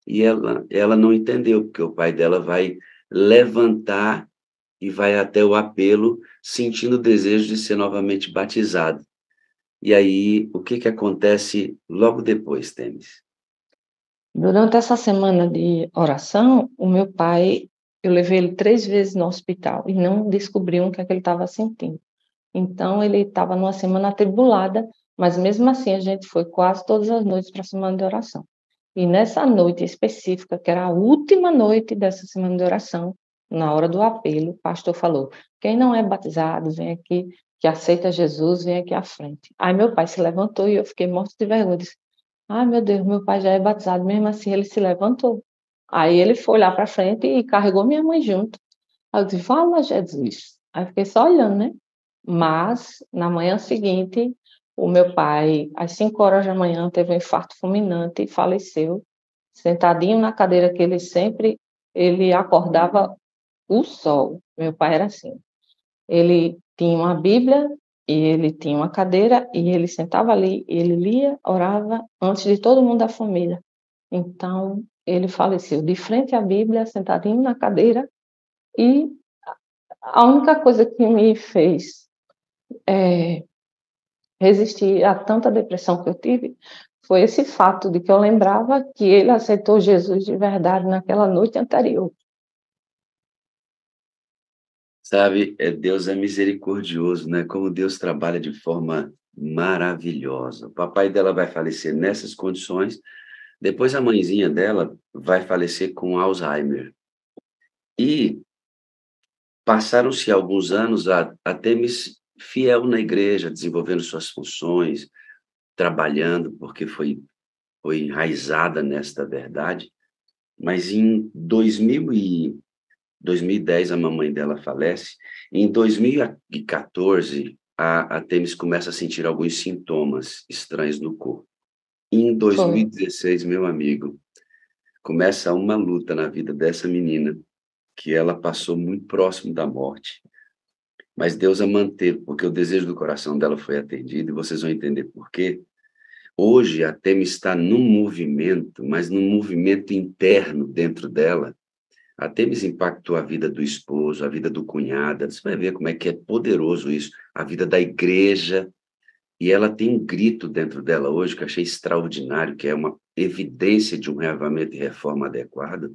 E ela não entendeu, porque o pai dela vai levantar e vai até o apelo, sentindo o desejo de ser novamente batizado. E aí, o que acontece logo depois, Temis? Durante essa semana de oração, o meu pai, eu levei ele 3 vezes no hospital e não descobriam o que é que ele estava sentindo. Então, ele estava numa semana atribulada, mas mesmo assim a gente foi quase todas as noites para a semana de oração. E nessa noite específica, que era a última noite dessa semana de oração, na hora do apelo, o pastor falou: quem não é batizado, vem aqui, que aceita Jesus, vem aqui à frente. Aí meu pai se levantou e eu fiquei morto de vergonha. Disse: ai, meu Deus, meu pai já é batizado, mesmo assim ele se levantou. Aí ele foi lá para frente e carregou minha mãe junto. Aí eu disse: fala, Jesus. Aí eu fiquei só olhando, né? Mas, na manhã seguinte, o meu pai, às 5 horas da manhã, teve um infarto fulminante e faleceu, sentadinho na cadeira que ele acordava o sol. Meu pai era assim. Ele tinha uma Bíblia e ele tinha uma cadeira e ele sentava ali, ele lia, orava antes de todo mundo da família. Então, ele faleceu de frente à Bíblia, sentadinho na cadeira, e a única coisa que me fez resistir a tanta depressão que eu tive foi esse fato de que eu lembrava que ele aceitou Jesus de verdade naquela noite anterior. Sabe, Deus é misericordioso, né? Como Deus trabalha de forma maravilhosa. O papai dela vai falecer nessas condições, depois a mãezinha dela vai falecer com Alzheimer. E passaram-se alguns anos a Temis fiel na igreja, desenvolvendo suas funções, trabalhando, porque foi enraizada nesta verdade. Mas em 2010, a mamãe dela falece. Em 2014, a Temis começa a sentir alguns sintomas estranhos no corpo. Em Foi. 2016, meu amigo, começa uma luta na vida dessa menina, que ela passou muito próximo da morte. Mas Deus a manteve, porque o desejo do coração dela foi atendido, e vocês vão entender por quê. Hoje, a Temis está num movimento, mas num movimento interno dentro dela. A Temis impactou a vida do esposo, a vida do cunhado. Você vai ver como é que é poderoso isso. A vida da igreja. E ela tem um grito dentro dela hoje que eu achei extraordinário, que é uma evidência de um reavivamento e reforma adequado,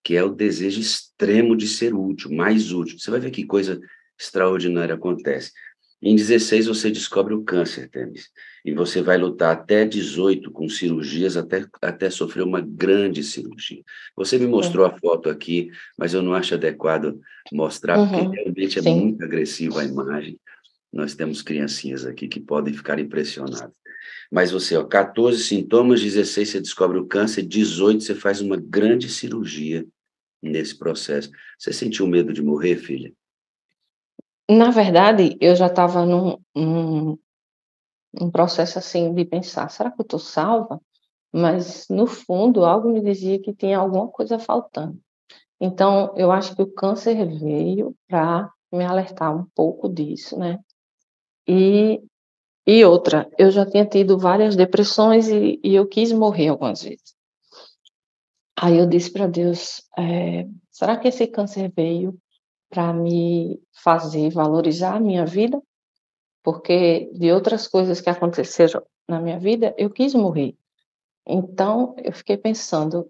que é o desejo extremo de ser útil, mais útil. Você vai ver que coisa extraordinária acontece. Em 16, você descobre o câncer, Temis, e você vai lutar até 18 com cirurgias, até sofrer uma grande cirurgia. Você me mostrou a foto aqui, mas eu não acho adequado mostrar, porque realmente é Sim. muito agressiva a imagem. Nós temos criancinhas aqui que podem ficar impressionadas. Mas você, 14 sintomas, 16 você descobre o câncer, 18 você faz uma grande cirurgia nesse processo. Você sentiu medo de morrer, filha? Na verdade, eu já estava num processo assim de pensar, será que eu estou salva? Mas, no fundo, algo me dizia que tinha alguma coisa faltando. Então, eu acho que o câncer veio para me alertar um pouco disso, né? E outra, eu já tinha tido várias depressões e eu quis morrer algumas vezes. Aí eu disse para Deus, será que esse câncer veio para me fazer valorizar a minha vida? Porque de outras coisas que aconteceram na minha vida, eu quis morrer. Então, eu fiquei pensando,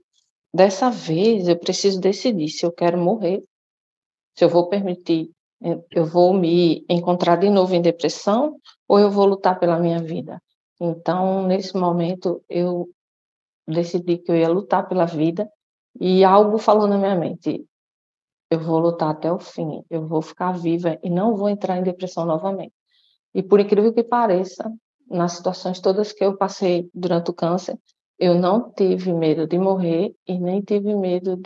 dessa vez eu preciso decidir se eu quero morrer, se eu vou permitir, eu vou me encontrar de novo em depressão ou eu vou lutar pela minha vida. Então, nesse momento, eu decidi que eu ia lutar pela vida e algo falou na minha mente, eu vou lutar até o fim, eu vou ficar viva e não vou entrar em depressão novamente. E por incrível que pareça, nas situações todas que eu passei durante o câncer, eu não tive medo de morrer e nem tive medo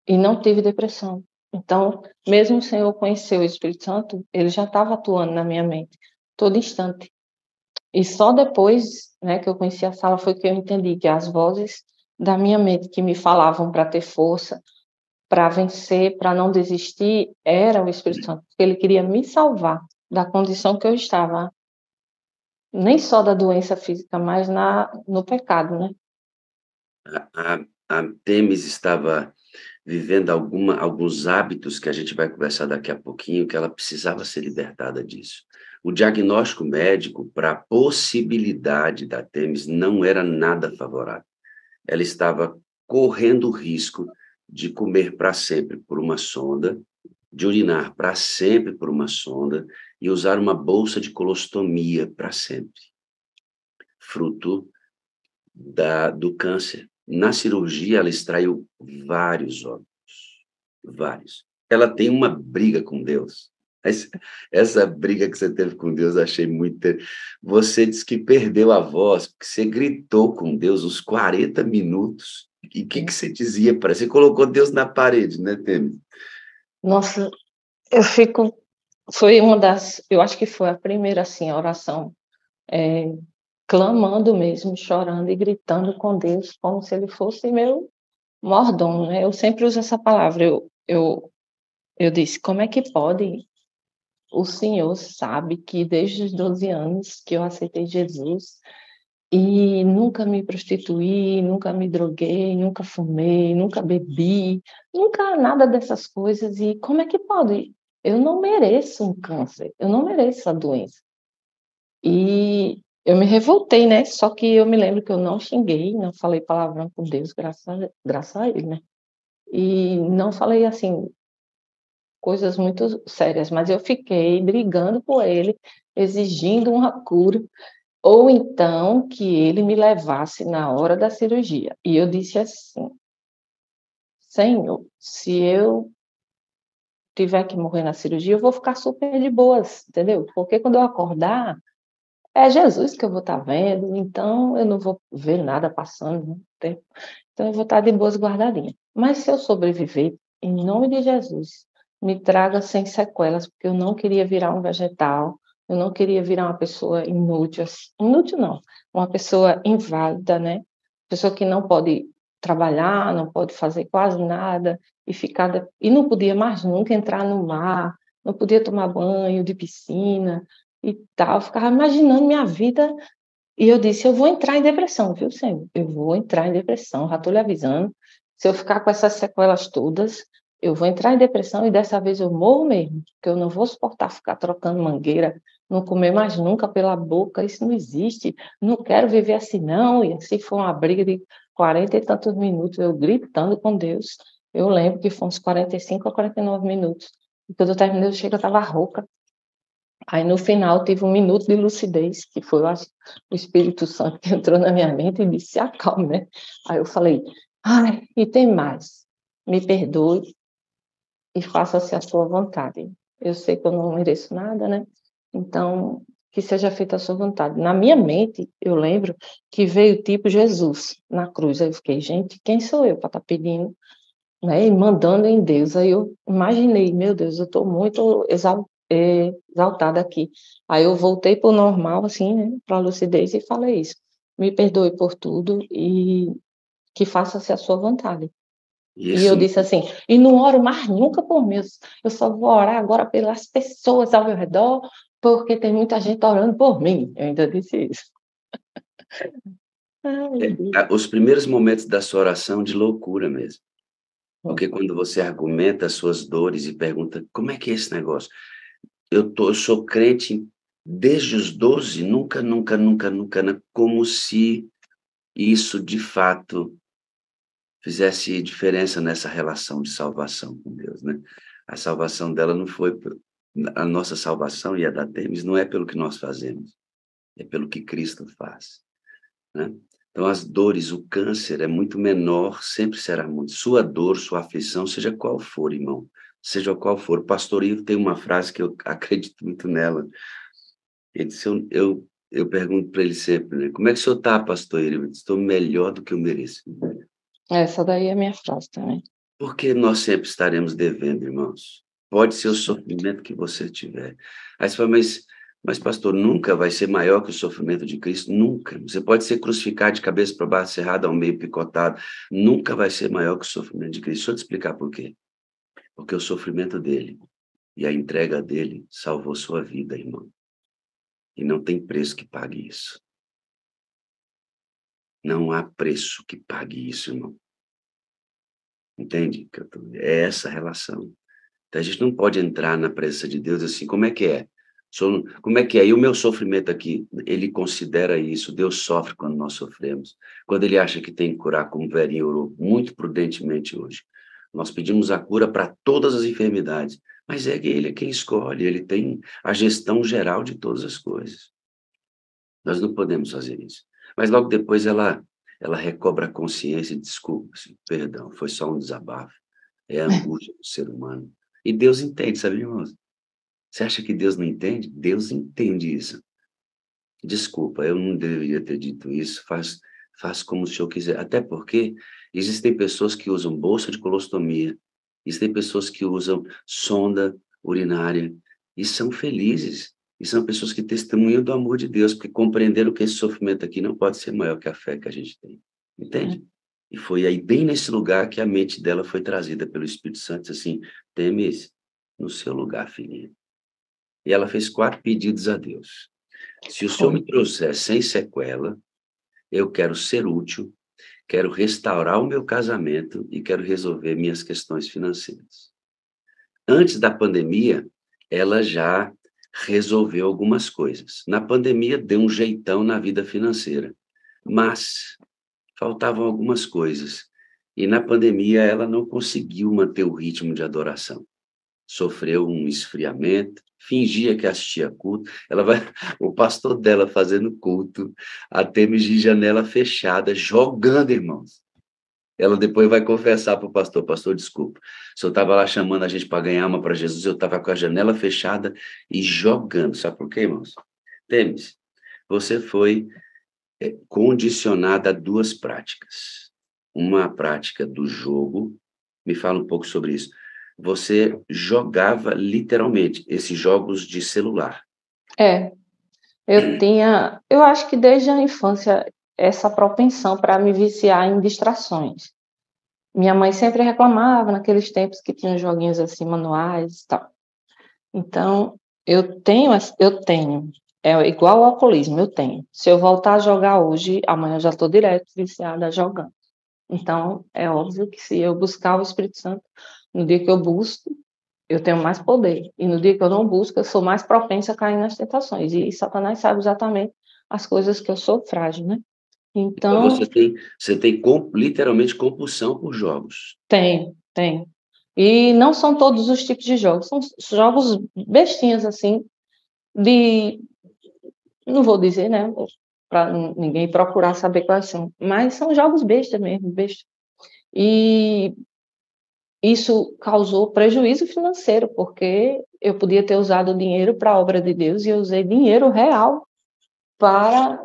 e não tive depressão. Então, mesmo sem eu conhecer o Espírito Santo, ele já estava atuando na minha mente, todo instante. E só depois, né, que eu conheci a sala foi que eu entendi que as vozes da minha mente que me falavam para ter força, para vencer, para não desistir, era o Espírito Santo, porque ele queria me salvar da condição que eu estava, nem só da doença física, mas no pecado, né? A Temis estava vivendo alguns hábitos que a gente vai conversar daqui a pouquinho, que ela precisava ser libertada disso. O diagnóstico médico para a possibilidade da Temis não era nada favorável. Ela estava correndo o risco de comer para sempre por uma sonda, de urinar para sempre por uma sonda e usar uma bolsa de colostomia para sempre, fruto do câncer. Na cirurgia, ela extraiu vários órgãos, vários. Ela tem uma briga com Deus. Essa briga que você teve com Deus, achei muito... Você disse que perdeu a voz, porque você gritou com Deus uns 40 minutos. E o que você dizia para... Você colocou Deus na parede, né, Temis? Nossa, foi eu acho que foi a primeira, assim, oração, clamando mesmo, chorando e gritando com Deus, como se ele fosse meu mordomo, né? Eu sempre uso essa palavra, eu disse, como é que pode? O Senhor sabe que desde os 12 anos que eu aceitei Jesus e nunca me prostituí, nunca me droguei, nunca fumei, nunca bebi, nunca nada dessas coisas. E como é que pode? Eu não mereço um câncer, eu não mereço a doença. E eu me revoltei, né? Só que eu me lembro que eu não xinguei, não falei palavrão com Deus, graças a Ele, né? E não falei, assim, coisas muito sérias, mas eu fiquei brigando com ele, exigindo uma cura, ou então que ele me levasse na hora da cirurgia. E eu disse assim, Senhor, se eu tiver que morrer na cirurgia, eu vou ficar super de boas, entendeu? Porque quando eu acordar, é Jesus que eu vou estar vendo, então eu não vou ver nada passando no tempo. Então eu vou estar de boas guardadinha. Mas se eu sobreviver, em nome de Jesus, me traga sem sequelas, porque eu não queria virar um vegetal, eu não queria virar uma pessoa inútil, inútil não, uma pessoa inválida, né? Pessoa que não pode trabalhar, não pode fazer quase nada e não podia mais nunca entrar no mar, não podia tomar banho de piscina e tal. Eu ficava imaginando minha vida e eu disse, eu vou entrar em depressão, viu, Senhor? Eu vou entrar em depressão, já estou lhe avisando. Se eu ficar com essas sequelas todas, eu vou entrar em depressão e dessa vez eu morro mesmo, porque eu não vou suportar ficar trocando mangueira, não comer mais nunca pela boca, isso não existe, não quero viver assim não. E assim foi uma briga de 40 e tantos minutos, eu gritando com Deus. Eu lembro que foi uns 45 a 49 minutos. E quando eu terminei, eu estava rouca. Aí, no final, tive um minuto de lucidez, que foi, eu acho, o Espírito Santo que entrou na minha mente e disse, acalme, né? Aí eu falei, ai, e tem mais. Me perdoe e faça-se a sua vontade. Eu sei que eu não mereço nada, né? Então, que seja feita a sua vontade. Na minha mente, eu lembro que veio tipo Jesus na cruz. Aí eu fiquei, gente, quem sou eu para estar pedindo né, e mandando em Deus. Aí eu imaginei, meu Deus, eu estou muito exaltada aqui. Aí eu voltei para o normal, assim, né, para a lucidez e falei isso. Me perdoe por tudo e que faça-se a sua vontade. E eu Isso, disse assim, e não oro mais nunca por mim, eu só vou orar agora pelas pessoas ao meu redor, porque tem muita gente orando por mim. Eu ainda disse isso. Ai, meu Deus. os primeiros momentos da sua oração de loucura mesmo. Porque quando você argumenta as suas dores e pergunta, como é que é esse negócio? Eu sou crente desde os 12, nunca, como se isso de fato fizesse diferença nessa relação de salvação com Deus, né? A salvação dela não foi, a nossa salvação e a da Temis não é pelo que nós fazemos, é pelo que Cristo faz, né? Então, as dores, o câncer é muito menor, sempre será muito. Sua dor, sua aflição, seja qual for, irmão, seja qual for. O pastor Ivo tem uma frase que eu acredito muito nela. Ele disse, eu pergunto para ele sempre, né? Como é que o senhor está, pastor Ivo? Eu disse, estou melhor do que eu mereço. Essa daí é a minha frase também. Porque nós sempre estaremos devendo, irmãos. Pode ser o sofrimento que você tiver. Aí você fala, mas pastor, nunca vai ser maior que o sofrimento de Cristo? Nunca. Você pode ser crucificado de cabeça para baixo, cerrado ao meio, picotado. Nunca vai ser maior que o sofrimento de Cristo. Deixa eu te explicar por quê. Porque o sofrimento dele e a entrega dele salvou sua vida, irmão. E não tem preço que pague isso. Não há preço que pague isso, irmão. Entende? É essa relação. Então, a gente não pode entrar na presença de Deus assim, como é que é? Como é que é? E o meu sofrimento aqui, ele considera isso, Deus sofre quando nós sofremos. Quando ele acha que tem que curar, como o velhinho orou muito prudentemente hoje. Nós pedimos a cura para todas as enfermidades, mas é que ele é quem escolhe, ele tem a gestão geral de todas as coisas. Nós não podemos fazer isso. Mas logo depois ela recobra a consciência e desculpa, assim, perdão, foi só um desabafo. É a angústia do ser humano. E Deus entende, sabe, irmãos? Você acha que Deus não entende? Deus entende isso. Desculpa, eu não deveria ter dito isso, faz como o senhor quiser. Até porque existem pessoas que usam bolsa de colostomia, existem pessoas que usam sonda urinária e são felizes. E são pessoas que testemunham do amor de Deus, porque compreenderam que esse sofrimento aqui não pode ser maior que a fé que a gente tem. Entende? E foi aí, bem nesse lugar, que a mente dela foi trazida pelo Espírito Santo, assim, Temis, no seu lugar, filhinha. E ela fez 4 pedidos a Deus. Se o Senhor me trouxer sem sequela, eu quero ser útil, quero restaurar o meu casamento e quero resolver minhas questões financeiras. Antes da pandemia, ela já resolveu algumas coisas. Na pandemia, deu um jeitão na vida financeira, mas faltavam algumas coisas. E na pandemia, ela não conseguiu manter o ritmo de adoração. Sofreu um esfriamento, fingia que assistia culto. O pastor dela fazendo culto, a Temis de janela fechada, jogando, irmãos. Ela depois vai confessar para o pastor, desculpa, o senhor estava lá chamando a gente para ganhar alma para Jesus, eu estava com a janela fechada e jogando. Sabe por quê, irmãos? Temis, você foi condicionada a 2 práticas. Uma prática do jogo, me fala um pouco sobre isso. Você jogava literalmente esses jogos de celular. Eu acho que desde a infância, essa propensão para me viciar em distrações. Minha mãe sempre reclamava naqueles tempos que tinham joguinhos assim, manuais e tal. Então, eu tenho, é igual ao alcoolismo, eu tenho. Se eu voltar a jogar hoje, amanhã eu já estou direto viciada jogando. Então, é óbvio que se eu buscar o Espírito Santo, no dia que eu busco, eu tenho mais poder. E no dia que eu não busco, eu sou mais propensa a cair nas tentações. E Satanás sabe exatamente as coisas que eu sou frágil, né? Então, Então, você tem literalmente compulsão por jogos. tem. E não são todos os tipos de jogos, são jogos bestinhas, assim, não vou dizer, né, para ninguém procurar saber quais são, mas são jogos bestas mesmo, besta. E isso causou prejuízo financeiro, porque eu podia ter usado o dinheiro para a obra de Deus e eu usei dinheiro real para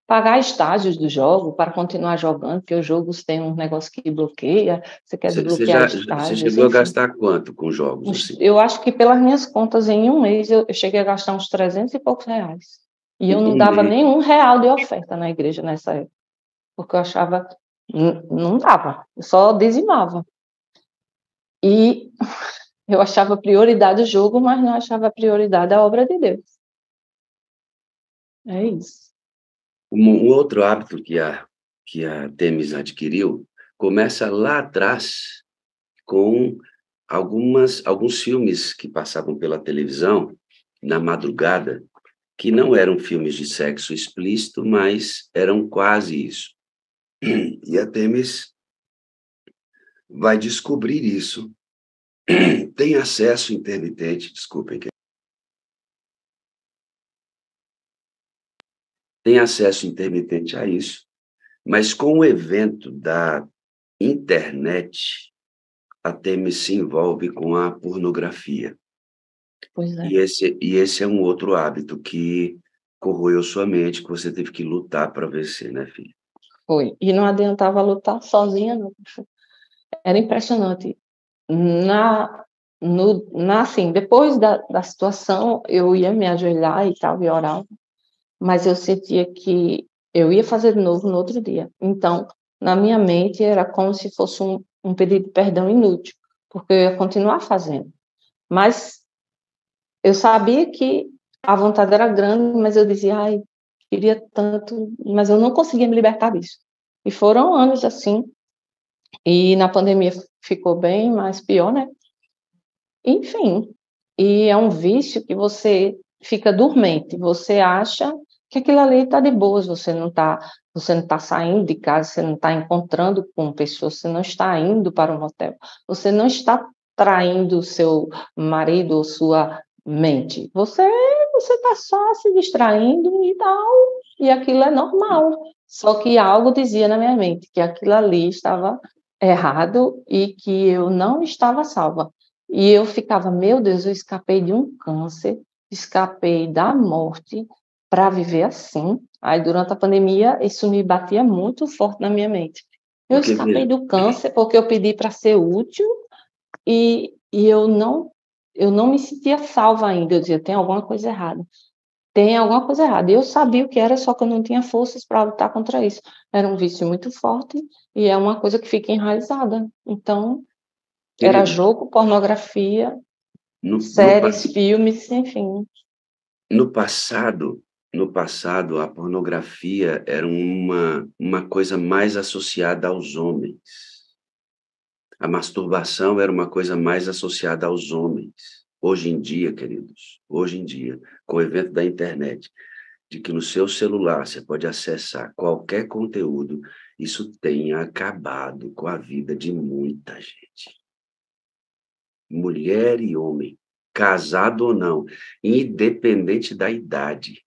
pagar estágios do jogo para continuar jogando, porque os jogos têm um negócio que bloqueia, você quer desbloquear Você estágios, chegou a enfim. gastar quanto com jogos assim? Eu acho que pelas minhas contas, em um mês, eu cheguei a gastar uns 300 e poucos reais. E eu não Um dava mês. nem R$ 1 de oferta na igreja nessa época, porque eu achava, não dava, eu só dizimava. E eu achava prioridade o jogo, mas não achava prioridade a obra de Deus. É isso. Um outro hábito que a Temis adquiriu começa lá atrás com alguns filmes que passavam pela televisão na madrugada, que não eram filmes de sexo explícito, mas eram quase isso. E a Temis vai descobrir isso. Tem acesso intermitente, desculpem. Tem acesso intermitente a isso, mas com o evento da internet, a Temis se envolve com a pornografia. Pois é. E esse é um outro hábito que corroeu sua mente, que você teve que lutar para vencer, né, filha? Foi. E não adiantava lutar sozinha, não. Era impressionante. Assim, depois da situação, eu ia me ajoelhar e tal, e orar, mas eu sentia que eu ia fazer de novo no outro dia. Então, na minha mente, era como se fosse um pedido de perdão inútil, porque eu ia continuar fazendo. Mas eu sabia que a vontade era grande, mas eu dizia, ai, queria tanto, mas eu não conseguia me libertar disso. E foram anos assim, e na pandemia ficou bem mais pior, né? Enfim, e é um vício que você fica dormente, você acha que aquilo ali está de boas, você não tá saindo de casa, você não está encontrando com pessoas, você não está indo para um hotel, você não está traindo seu marido ou sua mente, você está só se distraindo e tal, e aquilo é normal. Só que algo dizia na minha mente que aquilo ali estava errado e que eu não estava salva. E eu ficava, meu Deus, eu escapei de um câncer, escapei da morte para viver assim. Aí, durante a pandemia, isso me batia muito forte na minha mente. Eu Porque, escapei veja, do câncer porque eu pedi para ser útil e eu não me sentia salva ainda. Eu dizia, tem alguma coisa errada. Tem alguma coisa errada. E eu sabia o que era, só que eu não tinha forças para lutar contra isso. Era um vício muito forte e é uma coisa que fica enraizada. Então, era querida, jogo, pornografia, no, no, pa- séries, filmes, enfim. no passado, a pornografia era uma coisa mais associada aos homens. A masturbação era uma coisa mais associada aos homens. Hoje em dia, queridos, hoje em dia, com o evento da internet, de que no seu celular você pode acessar qualquer conteúdo, isso tem acabado com a vida de muita gente. Mulher e homem, casado ou não, independente da idade.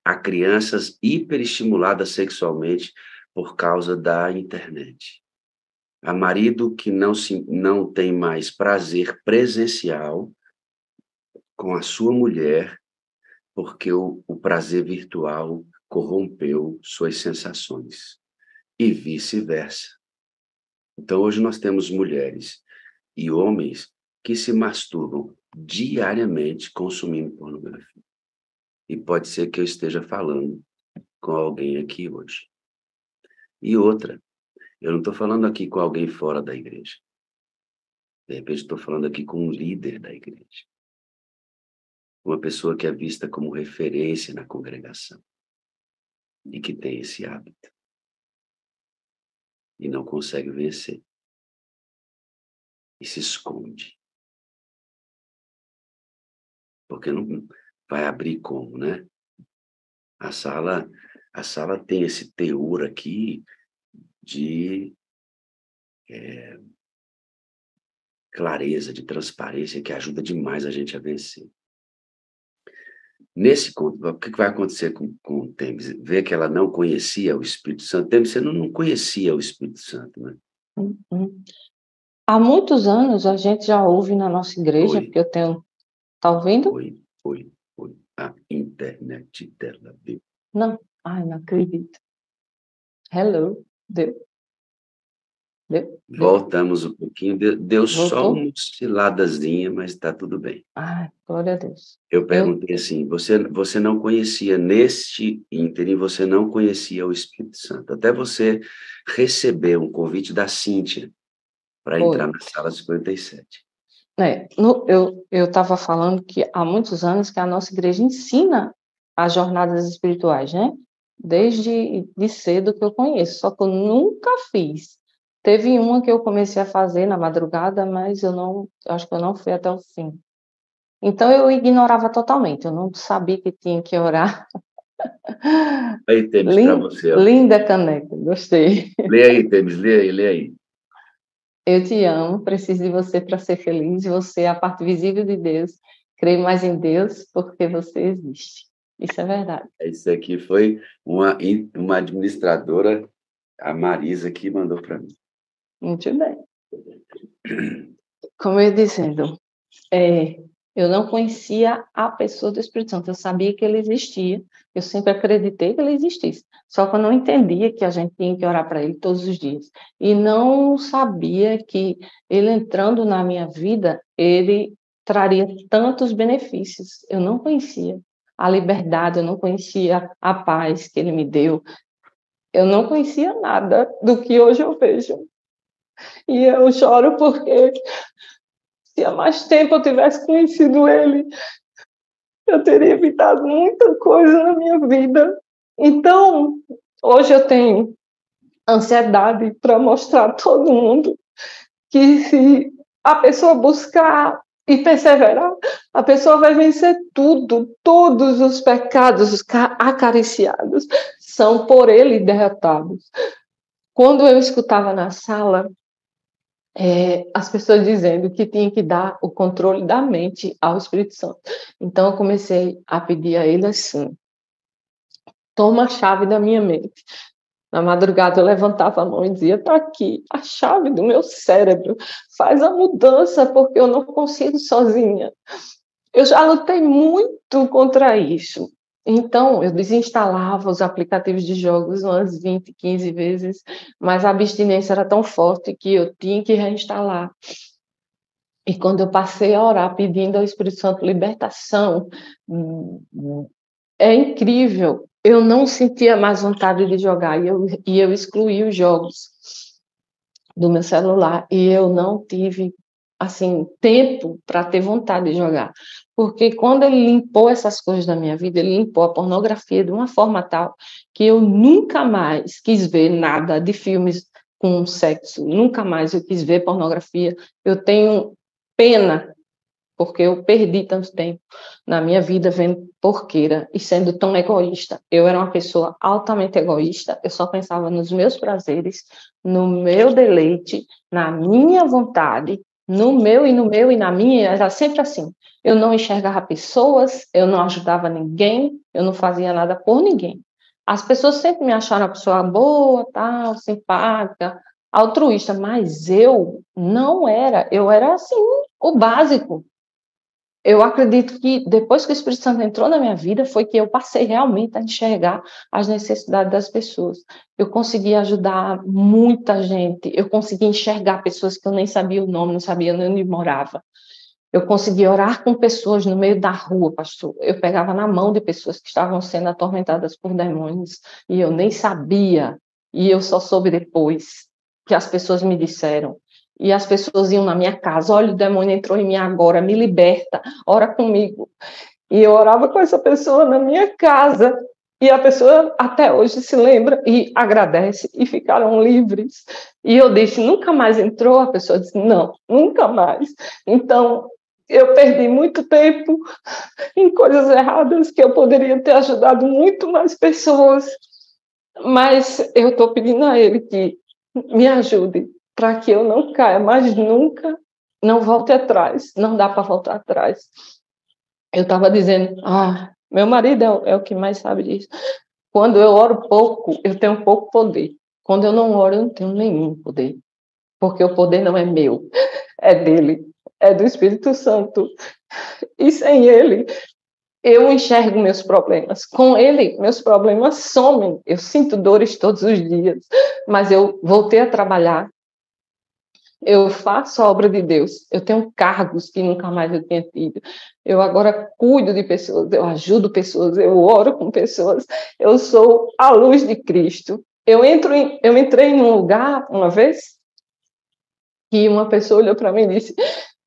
Há crianças hiperestimuladas sexualmente por causa da internet. Há marido que não tem mais prazer presencial com a sua mulher porque o prazer virtual corrompeu suas sensações e vice-versa. Então, hoje nós temos mulheres e homens que se masturbam diariamente consumindo pornografia. E pode ser que eu esteja falando com alguém aqui hoje. E outra, eu não estou falando aqui com alguém fora da igreja. De repente, estou falando aqui com um líder da igreja. Uma pessoa que é vista como referência na congregação. E que tem esse hábito. E não consegue vencer. E se esconde. Porque não vai abrir como, né? A sala tem esse teor aqui de clareza, de transparência, que ajuda demais a gente a vencer. Nesse conto, o que vai acontecer com Temis? Vê que ela não conhecia o Espírito Santo. Temis, você não conhecia o Espírito Santo, né? Uhum. Há muitos anos a gente já ouve na nossa igreja, Oi. porque eu tenho. Tá ouvindo? Foi. A internet dela, viu? Não. Ai, não acredito. Hello, deu? Voltamos um pouquinho, deu só Voltou? uma osciladazinha, mas está tudo bem. Ai, glória a Deus. Eu perguntei assim, você não conhecia, neste ínterim, você não conhecia o Espírito Santo, até você receber um convite da Cíntia para entrar na sala 57. Eu estava falando que há muitos anos que a nossa igreja ensina as jornadas espirituais, né? Desde de cedo que eu conheço, só que eu nunca fiz. Teve uma que eu comecei a fazer na madrugada, mas eu acho que eu não fui até o fim. Então eu ignorava totalmente, eu não sabia que tinha que orar. Aí, Temis, para você. Ó. Linda caneca, gostei. Lê aí, Temis, lê aí. Eu te amo, preciso de você para ser feliz. Você é a parte visível de Deus. Creio mais em Deus porque você existe. Isso é verdade. Isso aqui foi uma administradora, a Marisa, que mandou para mim. Muito bem. Como eu ia dizendo, eu não conhecia a pessoa do Espírito Santo. Eu sabia que ele existia. Eu sempre acreditei que ele existisse. Só que eu não entendia que a gente tinha que orar para ele todos os dias. E não sabia que ele entrando na minha vida, ele traria tantos benefícios. Eu não conhecia a liberdade, eu não conhecia a paz que ele me deu. Eu não conhecia nada do que hoje eu vejo. E eu choro porque se há mais tempo eu tivesse conhecido ele, eu teria evitado muita coisa na minha vida. Então, hoje eu tenho ansiedade para mostrar a todo mundo que se a pessoa buscar e perseverar, a pessoa vai vencer tudo. Todos os pecados acariciados são por ele derrotados. Quando eu escutava na sala as pessoas dizendo que tinha que dar o controle da mente ao Espírito Santo. Então, eu comecei a pedir a ele assim, toma a chave da minha mente. Na madrugada, eu levantava a mão e dizia, está aqui, a chave do meu cérebro, faz a mudança, porque eu não consigo sozinha. Eu já lutei muito contra isso. Então, eu desinstalava os aplicativos de jogos umas 20, 15 vezes, mas a abstinência era tão forte que eu tinha que reinstalar. E quando eu passei a orar pedindo ao Espírito Santo libertação, é incrível, eu não sentia mais vontade de jogar, e eu excluí os jogos do meu celular, e eu não tive assim, tempo para ter vontade de jogar. Porque quando ele limpou essas coisas da minha vida, ele limpou a pornografia de uma forma tal que eu nunca mais quis ver nada de filmes com sexo, nunca mais eu quis ver pornografia. Eu tenho pena, porque eu perdi tanto tempo na minha vida vendo porqueira e sendo tão egoísta. Eu era uma pessoa altamente egoísta, eu só pensava nos meus prazeres, no meu deleite, na minha vontade, no meu e na minha, era sempre assim. Eu não enxergava pessoas, eu não ajudava ninguém, eu não fazia nada por ninguém. As pessoas sempre me acharam uma pessoa boa, tal, simpática, altruísta, mas eu não era, eu era assim, o básico. Eu acredito que depois que o Espírito Santo entrou na minha vida, foi que eu passei realmente a enxergar as necessidades das pessoas. Eu consegui ajudar muita gente, eu consegui enxergar pessoas que eu nem sabia o nome, não sabia nem onde morava. Eu consegui orar com pessoas no meio da rua, pastor. Eu pegava na mão de pessoas que estavam sendo atormentadas por demônios e eu nem sabia. E eu só soube depois que as pessoas me disseram. E as pessoas iam na minha casa, olha, o demônio entrou em mim agora, me liberta, ora comigo. E eu orava com essa pessoa na minha casa. E a pessoa até hoje se lembra e agradece e ficaram livres. E eu disse, nunca mais entrou? A pessoa disse, não, nunca mais. Então, eu perdi muito tempo em coisas erradas que eu poderia ter ajudado muito mais pessoas. Mas eu estou pedindo a ele que me ajude para que eu não caia, mas nunca não volte atrás. Não dá para voltar atrás. Eu estava dizendo, meu marido é o que mais sabe disso. Quando eu oro pouco, eu tenho pouco poder. Quando eu não oro, eu não tenho nenhum poder. Porque o poder não é meu, é dele, é do Espírito Santo. E sem ele, eu enxergo meus problemas. Com ele, meus problemas somem. Eu sinto dores todos os dias, mas eu voltei a trabalhar. Eu faço a obra de Deus. Eu tenho cargos que nunca mais eu tinha tido. Eu agora cuido de pessoas, eu ajudo pessoas, eu oro com pessoas. Eu sou a luz de Cristo. Eu entrei num lugar uma vez que uma pessoa olhou para mim e disse: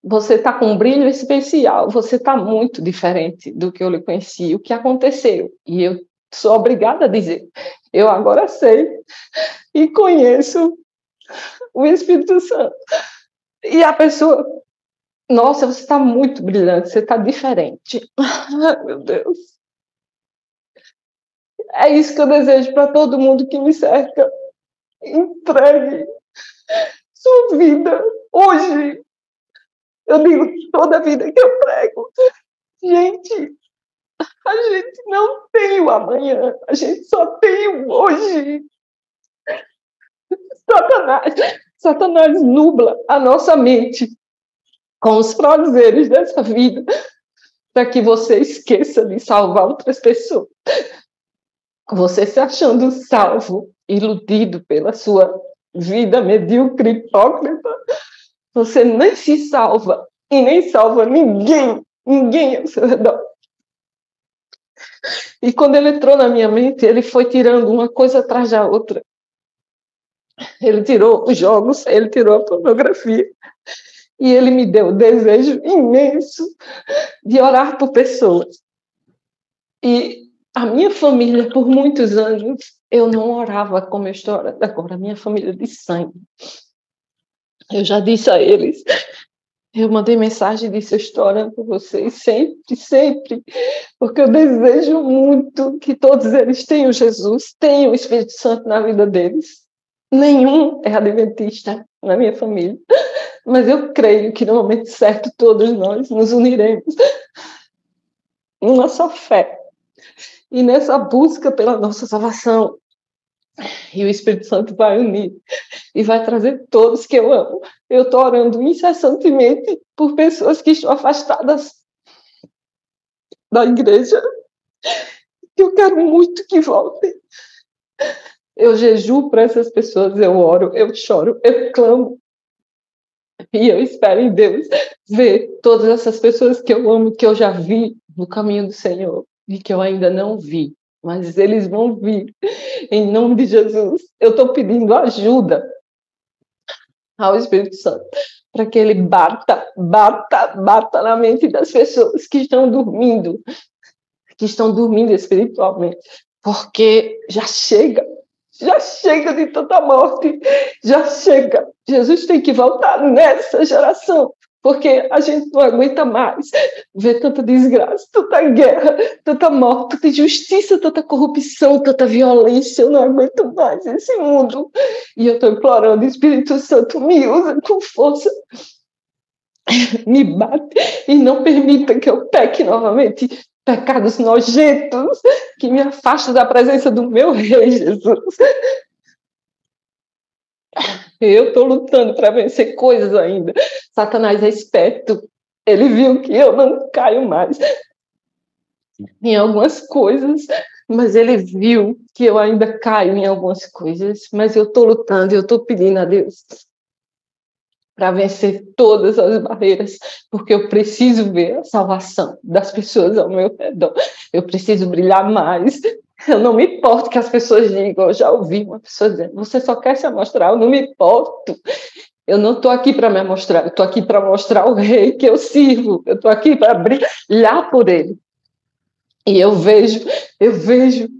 você está com um brilho especial, você está muito diferente do que eu lhe conheci. O que aconteceu? E eu sou obrigada a dizer: eu agora sei e conheço o Espírito Santo. E a pessoa: nossa, você está muito brilhante, você está diferente. Ai, meu Deus. É isso que eu desejo para todo mundo que me cerca. Entregue sua vida hoje. Eu digo toda a vida que eu prego. Gente, a gente não tem o amanhã, a gente só tem o hoje. Satanás nubla a nossa mente com os prazeres dessa vida para que você esqueça de salvar outras pessoas. Você se achando salvo, iludido pela sua vida medíocre, hipócrita, você nem se salva e nem salva ninguém ao seu redor. E quando ele entrou na minha mente, ele foi tirando uma coisa atrás da outra. Ele tirou os jogos, ele tirou a pornografia. E ele me deu o desejo imenso de orar por pessoas. E a minha família, por muitos anos, eu não orava como eu estou orando agora, a minha família de sangue. Eu já disse a eles, eu mandei mensagem e disse: eu estou orando por vocês sempre, sempre, porque eu desejo muito que todos eles tenham Jesus, tenham o Espírito Santo na vida deles. Nenhum é adventista na minha família, mas eu creio que no momento certo todos nós nos uniremos numa só fé e nessa busca pela nossa salvação. E o Espírito Santo vai unir e vai trazer todos que eu amo. Eu estou orando incessantemente por pessoas que estão afastadas da igreja, que eu quero muito que voltem. Eu jejuo para essas pessoas, eu oro, eu choro, eu clamo. E eu espero em Deus ver todas essas pessoas que eu amo, que eu já vi no caminho do Senhor e que eu ainda não vi, mas eles vão vir em nome de Jesus. Eu estou pedindo ajuda ao Espírito Santo para que ele bata na mente das pessoas que estão dormindo espiritualmente, porque já chega de tanta morte, já chega. Jesus tem que voltar nessa geração, porque a gente não aguenta mais ver tanta desgraça, tanta guerra, tanta morte, tanta injustiça, tanta corrupção, tanta violência. Eu não aguento mais esse mundo. E eu estou implorando: Espírito Santo, me usa com força, me bate e não permita que eu peque novamente pecados nojentos que me afastam da presença do meu Rei Jesus. Eu estou lutando para vencer coisas ainda. Satanás é esperto. Ele viu que eu não caio mais em algumas coisas, mas ele viu que eu ainda caio em algumas coisas. Mas eu estou lutando, eu estou pedindo a Deus para vencer todas as barreiras, porque eu preciso ver a salvação das pessoas ao meu redor. Eu preciso brilhar mais. Eu não me importo que as pessoas digam. Eu já ouvi uma pessoa dizendo: você só quer se amostrar. Eu não me importo. Eu não estou aqui para me amostrar. Eu estou aqui para mostrar o Rei que eu sirvo. Eu estou aqui para brilhar por Ele. E eu vejo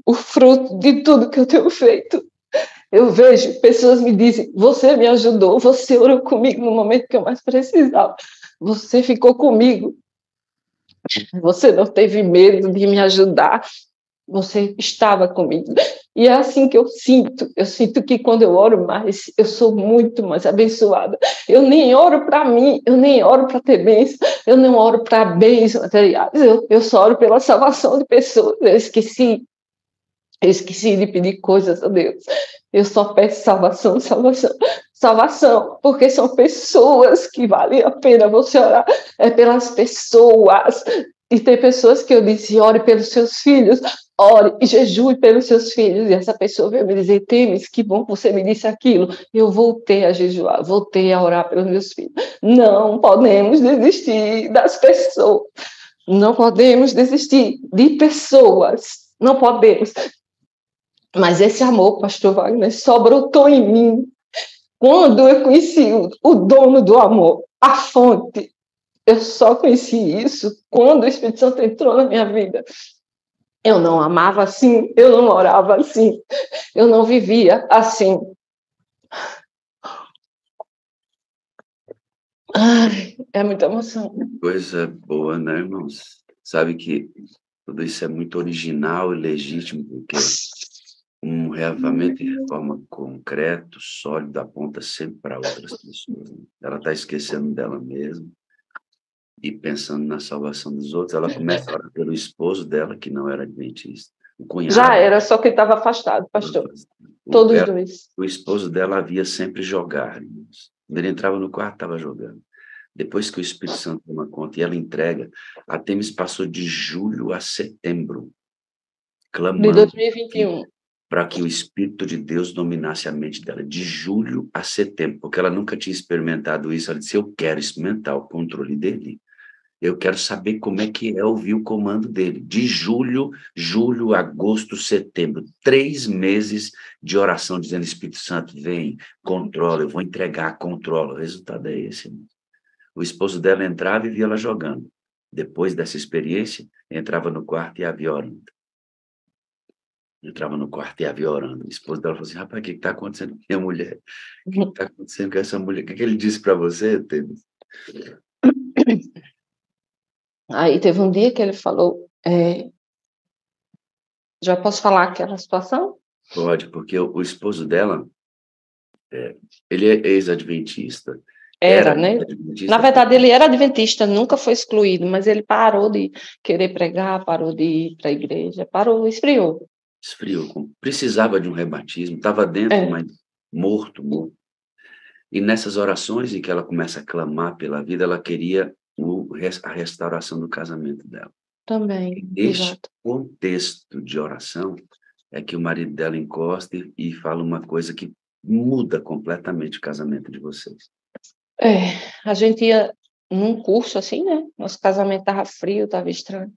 o fruto de tudo que eu tenho feito. Eu vejo, pessoas me dizem: você me ajudou, você orou comigo no momento que eu mais precisava, você ficou comigo, você não teve medo de me ajudar, você estava comigo. E é assim que eu sinto que quando eu oro mais, eu sou muito mais abençoada. Eu nem oro para mim, eu nem oro para ter bênção, eu não oro para bens materiais, eu só oro pela salvação de pessoas. Eu esqueci de pedir coisas a Deus. Eu só peço salvação, porque são pessoas que valem a pena você orar. É pelas pessoas. E tem pessoas que eu disse, ore pelos seus filhos, ore e jejue pelos seus filhos. E essa pessoa veio me dizer, Temis, que bom que você me disse aquilo. Eu voltei a jejuar, voltei a orar pelos meus filhos. Não podemos desistir das pessoas. Não podemos desistir de pessoas. Não podemos. Mas esse amor, pastor Wagner, só brotou em mim quando eu conheci o dono do amor, a fonte. Eu só conheci isso quando o Espírito Santo entrou na minha vida. Eu não amava assim, eu não orava assim, eu não vivia assim. Ai, é muita emoção. Coisa boa, né, irmãos? Sabe que tudo isso é muito original e legítimo, porque um reavivamento e reforma concreto, sólido, aponta sempre para outras pessoas. Né? Ela está esquecendo dela mesma e pensando na salvação dos outros. Ela começa a orar pelo esposo dela, que não era adventista. O cunhado. Já era, só que estava afastado, pastor. Todos dois. O esposo dela havia sempre jogar. Irmãos. Quando ele entrava no quarto, estava jogando. Depois que o Espírito Santo toma conta e ela entrega, a Temis passou de julho a setembro, clamando de 2021. para que o Espírito de Deus dominasse a mente dela, de julho a setembro, porque ela nunca tinha experimentado isso. Ela disse, eu quero experimentar o controle dele. Eu quero saber como é que é ouvir o comando dele. De julho, agosto, setembro. 3 meses de oração, dizendo, Espírito Santo, vem, controla, eu vou entregar, controla. O resultado é esse. Irmão. O esposo dela entrava e via ela jogando. Depois dessa experiência, entrava no quarto e a via orando. Entrava no quarto e a via orando. O esposo dela falou assim, rapaz, o que está acontecendo com minha mulher? O que está acontecendo com essa mulher? O que ele disse para você, Temis? Aí teve um dia que ele falou, já posso falar aquela situação? Pode, porque o esposo dela, ele é ex-adventista. Era, né? Adventista. Na verdade, ele era adventista, nunca foi excluído, mas ele parou de querer pregar, parou de ir para a igreja, parou, esfriou. Esfriou, precisava de um rebatismo, estava dentro, mas morto. E nessas orações em que ela começa a clamar pela vida, ela queria a restauração do casamento dela. Também, Neste contexto de oração é que o marido dela encosta e fala uma coisa que muda completamente o casamento de vocês. A gente ia num curso assim, né? Nosso casamento estava frio, estava estranho.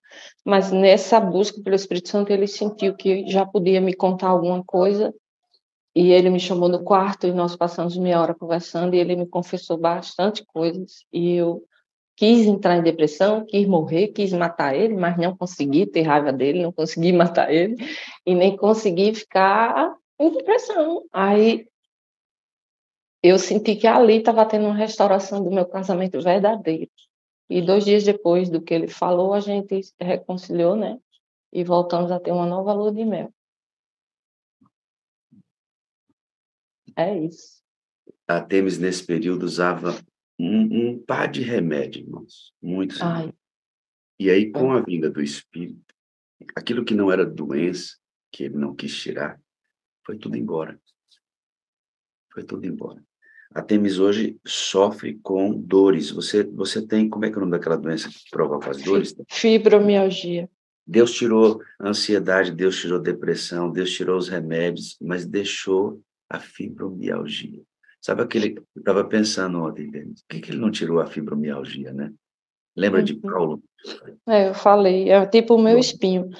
Mas nessa busca pelo Espírito Santo, ele sentiu que já podia me contar alguma coisa. E ele me chamou no quarto e nós passamos meia hora conversando e ele me confessou bastante coisas. E eu quis entrar em depressão, quis morrer, quis matar ele, mas não consegui ter raiva dele, não consegui matar ele e nem consegui ficar em depressão. Aí eu senti que ali estava tendo uma restauração do meu casamento verdadeiro. E 2 dias depois do que ele falou, a gente se reconciliou, né? E voltamos a ter uma nova lua de mel. É isso. A Temis, nesse período, usava um par de remédio, irmãos. Muitos. E aí, com a vinda do Espírito, aquilo que não era doença, que ele não quis tirar, foi tudo embora. Foi tudo embora. A Temis hoje sofre com dores. Você tem, como é que é o nome daquela doença que provoca as dores? Fibromialgia. Deus tirou a ansiedade, Deus tirou a depressão, Deus tirou os remédios, mas deixou a fibromialgia. Sabe aquele... Eu estava pensando ontem, por que ele não tirou a fibromialgia, né? Lembra de Paulo? Eu falei, é tipo o meu espinho.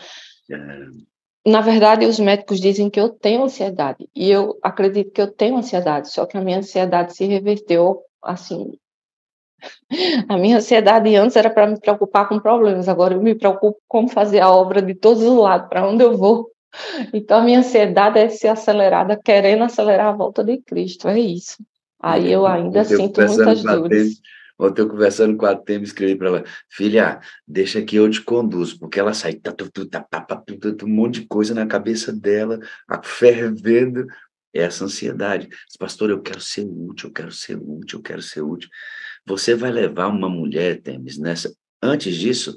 Na verdade, os médicos dizem que eu tenho ansiedade, e eu acredito que eu tenho ansiedade, só que a minha ansiedade se reverteu, assim... A minha ansiedade antes era para me preocupar com problemas, agora eu me preocupo com fazer a obra de todos os lados, para onde eu vou. Então, a minha ansiedade é ser acelerada, querendo acelerar a volta de Cristo, é isso. Aí eu ainda sinto muitas dores. Ontem eu conversando com a Temis, escrevi para ela, filha, deixa que eu te conduzo, porque ela sai, um monte de coisa na cabeça dela, fervendo, essa ansiedade. Pastor, eu quero ser útil, eu quero ser útil, eu quero ser útil. Você vai levar uma mulher, Temis, nessa... Antes disso,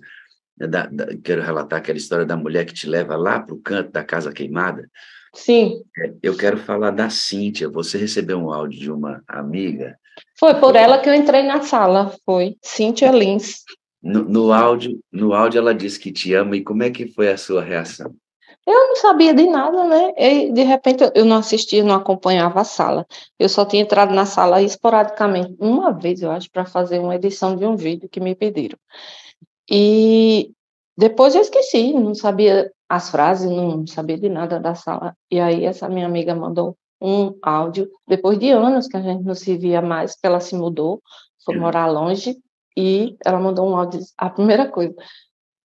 quero relatar aquela história da mulher que te leva lá para o canto da casa queimada. Sim. Eu quero falar da Cíntia. Você recebeu um áudio de uma amiga? Foi por ela que eu entrei na sala, foi. Cíntia Lins. No áudio ela disse que te ama, e como é que foi a sua reação? Eu não sabia de nada, né? E, de repente, eu não assistia, não acompanhava a sala. Eu só tinha entrado na sala esporadicamente, uma vez, eu acho, para fazer uma edição de um vídeo que me pediram. E depois eu esqueci, não sabia as frases, não sabia de nada da sala. E aí essa minha amiga mandou um áudio, depois de anos que a gente não se via mais, que ela se mudou, foi morar longe, e ela mandou um áudio, a primeira coisa: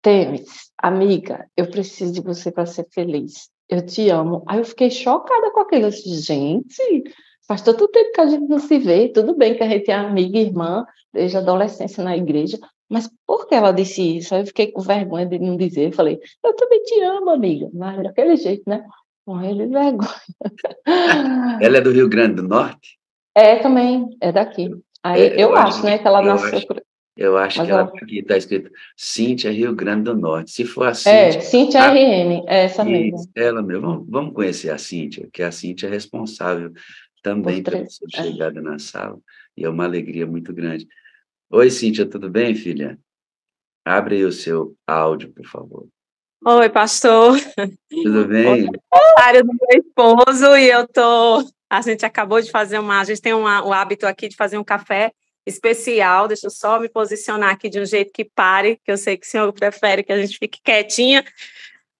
Temis, amiga, eu preciso de você para ser feliz. Eu te amo. Aí eu fiquei chocada com aquilo. Eu disse, gente, faz tanto tempo que a gente não se vê. Tudo bem que a gente é amiga e irmã desde a adolescência na igreja, mas por que ela disse isso? Aí eu fiquei com vergonha de não dizer. Eu falei, eu também te amo, amiga. Mas daquele jeito, né? Morrendo de vergonha. Ela é do Rio Grande do Norte? É, também, é daqui. Aí Eu eu acho acho, né, que ela eu nasceu acho, por... eu acho Mas que ela ela... tá aqui está escrito Cíntia, Rio Grande do Norte. Se for a É, Cíntia, Cíntia RN, é essa isso, mesmo. ela mesmo. Vamos conhecer a Cíntia, que a Cíntia é responsável Por também pela três. sua chegada na sala. E é uma alegria muito grande. Oi, Cíntia, tudo bem, filha? Abre aí o seu áudio, por favor. Oi, pastor. Tudo Hoje bem? é aniversário do meu esposo e eu tô. A gente acabou de fazer uma. A gente tem o hábito aqui de fazer um café especial. Deixa eu só me posicionar aqui de um jeito que pare, que eu sei que o senhor prefere que a gente fique quietinha.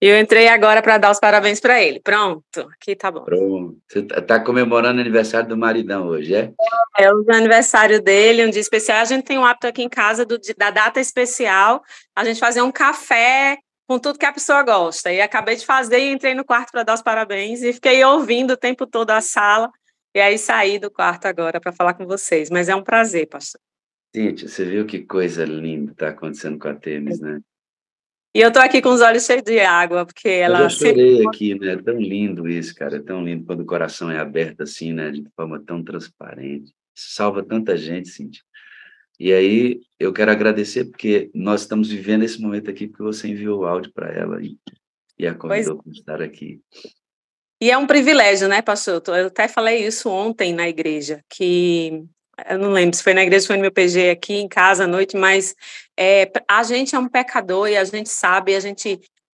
E eu entrei agora para dar os parabéns para ele. Pronto, aqui tá bom. Pronto. Você está comemorando o aniversário do maridão hoje, é? É o aniversário dele, um dia especial. A gente tem um hábito aqui em casa da data especial, a gente fazer um café com tudo que a pessoa gosta. E acabei de fazer e entrei no quarto para dar os parabéns e fiquei ouvindo o tempo todo a sala. E aí saí do quarto agora para falar com vocês. Mas é um prazer, pastor. Cíntia, você viu que coisa linda está acontecendo com a Temis, né? E eu estou aqui com os olhos cheios de água, porque Eu já ela sempre. chorei aqui, né? É tão lindo isso, cara. É tão lindo quando o coração é aberto assim, né? De forma tão transparente. Salva tanta gente, Cíntia. E aí, eu quero agradecer porque nós estamos vivendo esse momento aqui porque você enviou o áudio para ela e a Pois. convidou para estar aqui. E é um privilégio, né, pastor? Eu até falei isso ontem na igreja, que eu não lembro se foi na igreja, foi no meu PG aqui em casa à noite, mas a gente é um pecador e a gente sabe,